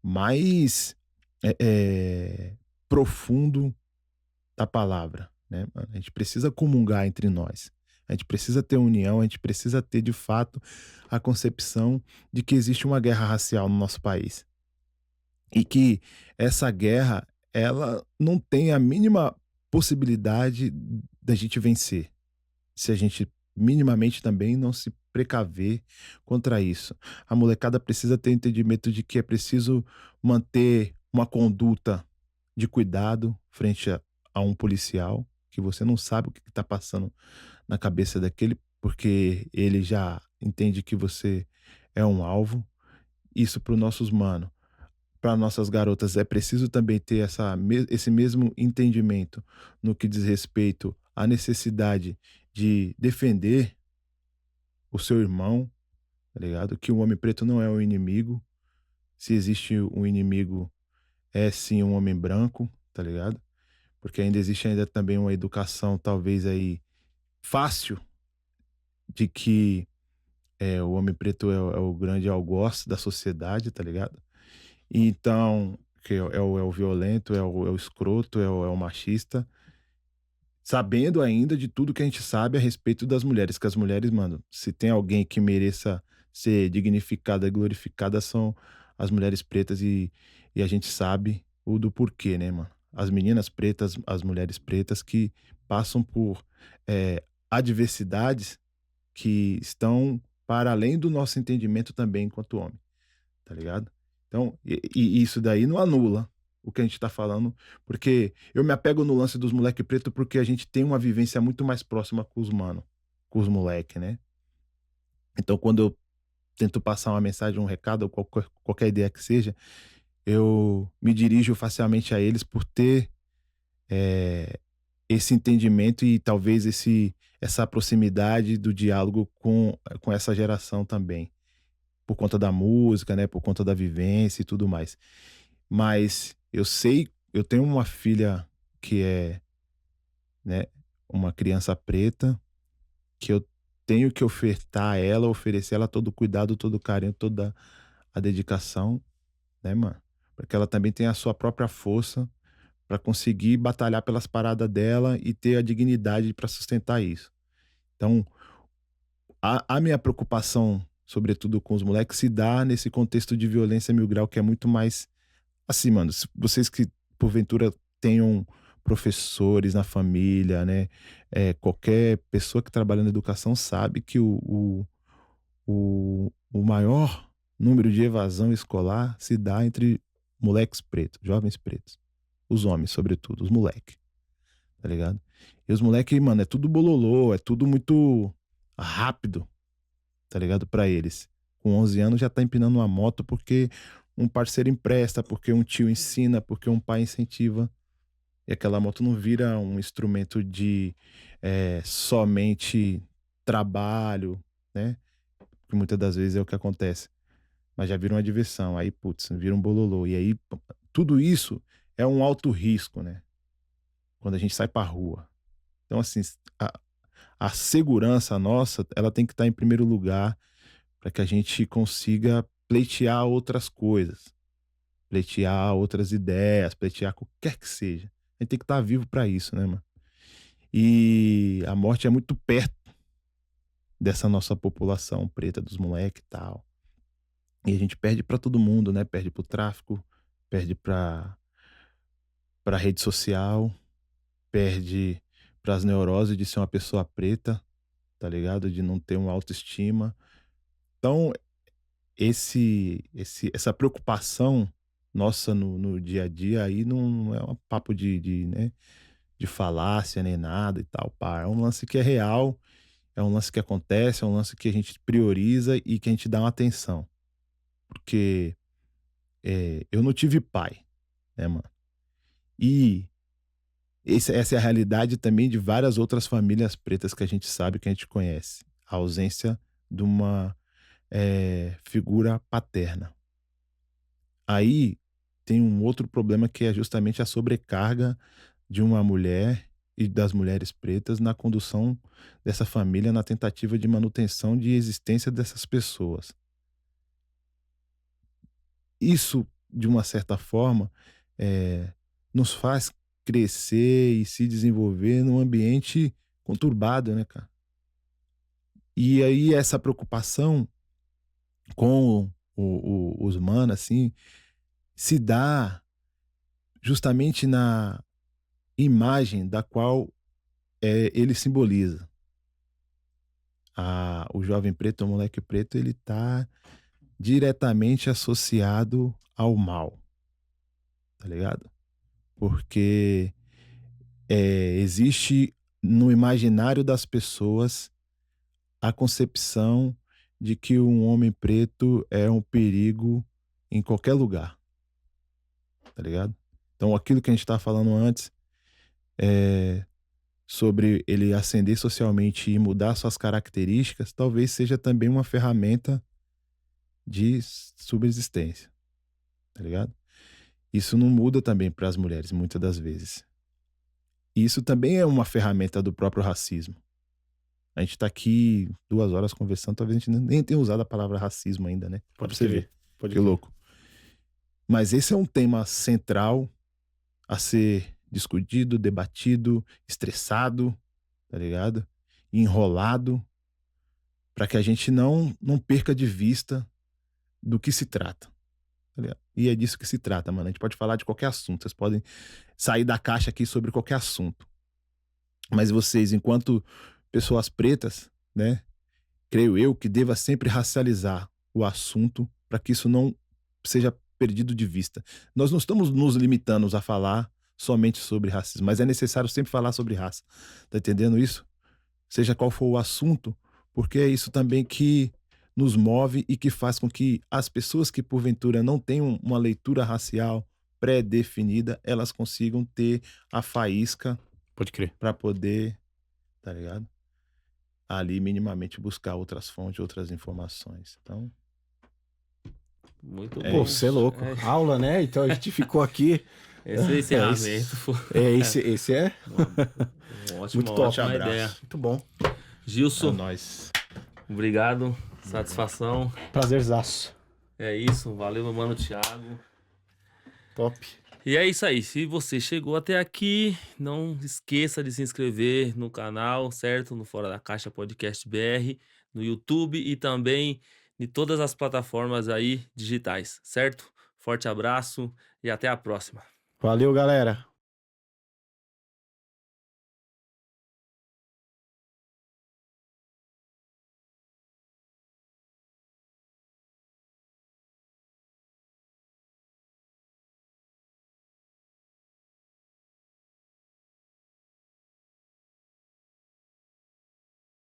mais eh eh, profundo da palavra, né, mano? A gente precisa comungar entre nós. A gente precisa ter união, a gente precisa ter, de fato, a concepção de que existe uma guerra racial no nosso país. E que essa guerra, ela não tem a mínima possibilidade da gente vencer, se a gente minimamente também não se precaver contra isso. A molecada precisa ter entendimento de que é preciso manter uma conduta de cuidado frente a um policial, que você não sabe o que está passando na cabeça daquele, porque ele já entende que você é um alvo. Isso para os nossos mano, para nossas garotas, é preciso também ter esse mesmo entendimento no que diz respeito à necessidade de defender o seu irmão, tá ligado? Que o homem preto não é um inimigo. Se existe um inimigo, é sim um homem branco, tá ligado? Porque ainda existe ainda também uma educação, talvez aí, fácil, de que o homem preto é o grande algoz da sociedade, tá ligado? Então, que é o violento, é o escroto, é o machista, sabendo ainda de tudo que a gente sabe a respeito das mulheres, que as mulheres, mano, se tem alguém que mereça ser dignificada, glorificada, são as mulheres pretas, e e a gente sabe o do porquê, né, mano? As meninas pretas, as mulheres pretas que passam por adversidades que estão para além do nosso entendimento também enquanto homem, tá ligado? Então, e isso daí não anula o que a gente tá falando, porque eu me apego no lance dos moleque preto porque a gente tem uma vivência muito mais próxima com os mano, com os moleque, né? Então, quando eu tento passar uma mensagem, um recado, ou qualquer ideia que seja, eu me dirijo facialmente a eles por ter eh, esse entendimento e talvez essa proximidade do diálogo com essa geração também, por conta da música, né, por conta da vivência e tudo mais. Mas eu sei, eu tenho uma filha que é, né, uma criança preta, que eu tenho que ofertar a ela, oferecer a ela todo o cuidado, todo o carinho, toda a dedicação, né, mano? Para que ela também tenha a sua própria força para conseguir batalhar pelas paradas dela e ter a dignidade para sustentar isso. Então, a minha preocupação, sobretudo com os moleques, se dá nesse contexto de violência mil grau, que é muito mais assim, mano. Vocês que porventura tenham professores na família, né? Qualquer pessoa que trabalha na educação sabe que o maior número de evasão escolar se dá entre moleques pretos, jovens pretos. Os homens, sobretudo, os moleques, tá ligado? E os moleques, mano, é tudo bololô, é tudo muito rápido, tá ligado? Pra eles. Com 11 anos já tá empinando uma moto porque um parceiro empresta, porque um tio ensina, porque um pai incentiva. E aquela moto não vira um instrumento de somente trabalho, né? Que muitas das vezes é o que acontece. Mas já vira uma diversão. Aí, putz, vira um bololô. E aí, tudo isso é um alto risco, né? Quando a gente sai pra rua. Então, assim, a, a segurança nossa, ela tem que estar em primeiro lugar para que a gente consiga pleitear outras coisas, pleitear outras ideias, pleitear qualquer que seja. A gente tem que estar vivo para isso, né, mano? E a morte é muito perto dessa nossa população preta, dos moleques e tal. E a gente perde para todo mundo, né? Perde pro tráfico, perde pra rede social, perde pras neuroses de ser uma pessoa preta, tá ligado? De não ter uma autoestima. Então, essa preocupação nossa no dia a dia aí não é um papo né, de falácia nem nada e tal, pá. É um lance que é real, é um lance que acontece, é um lance que a gente prioriza e que a gente dá uma atenção. Porque eu não tive pai, né, mano? E essa é a realidade também de várias outras famílias pretas que a gente sabe, que a gente conhece. A ausência de uma figura paterna. Aí tem um outro problema que é justamente a sobrecarga de uma mulher e das mulheres pretas na condução dessa família, na tentativa de manutenção de existência dessas pessoas. Isso, de uma certa forma, nos faz crescer e se desenvolver num ambiente conturbado, né, cara? E aí essa preocupação com os manos, assim, se dá justamente na imagem da qual ele simboliza. O jovem preto, o moleque preto, ele tá diretamente associado ao mal, tá ligado? Porque existe no imaginário das pessoas a concepção de que um homem preto é um perigo em qualquer lugar, tá ligado? Então aquilo que a gente tá falando antes, sobre ele ascender socialmente e mudar suas características, talvez seja também uma ferramenta de subsistência, tá ligado? Isso não muda também para as mulheres, muitas das vezes. E isso também é uma ferramenta do próprio racismo. A gente tá aqui 2 horas conversando, talvez a gente nem tenha usado a palavra racismo ainda, né? Pode Pra você crer, ver. pode Que crer. louco. Mas esse é um tema central a ser discutido, debatido, estressado, tá ligado? Enrolado, para que a gente não perca de vista do que se trata. tá ligado? E é disso que se trata, mano. A gente pode falar de qualquer assunto. Vocês podem sair da caixa aqui sobre qualquer assunto. Mas vocês, enquanto pessoas pretas, né? Creio eu que deva sempre racializar o assunto para que isso não seja perdido de vista. Nós não estamos nos limitando a falar somente sobre racismo, mas é necessário sempre falar sobre raça. Tá entendendo isso? Seja qual for o assunto, porque é isso também que nos move e que faz com que as pessoas que porventura não tenham uma leitura racial pré-definida, elas consigam ter a faísca Pode crer. para poder, tá ligado? Ali minimamente buscar outras fontes, outras informações. Então, Muito É bom. Pô, você é louco. Aula, né? Então a gente ficou aqui. Esse encerramento foi Esse é um ótimo, muito top. ótima Abraço. ideia. Muito bom. é Gilson, nóis. obrigado. Satisfação. Prazerzaço. É isso. Valeu, meu mano Thiago. Top. E é isso aí. Se você chegou até aqui, não esqueça de se inscrever no canal, certo? No Fora da Caixa Podcast BR, no YouTube e também em todas as plataformas aí digitais, certo? Forte abraço e até a próxima. Valeu, galera.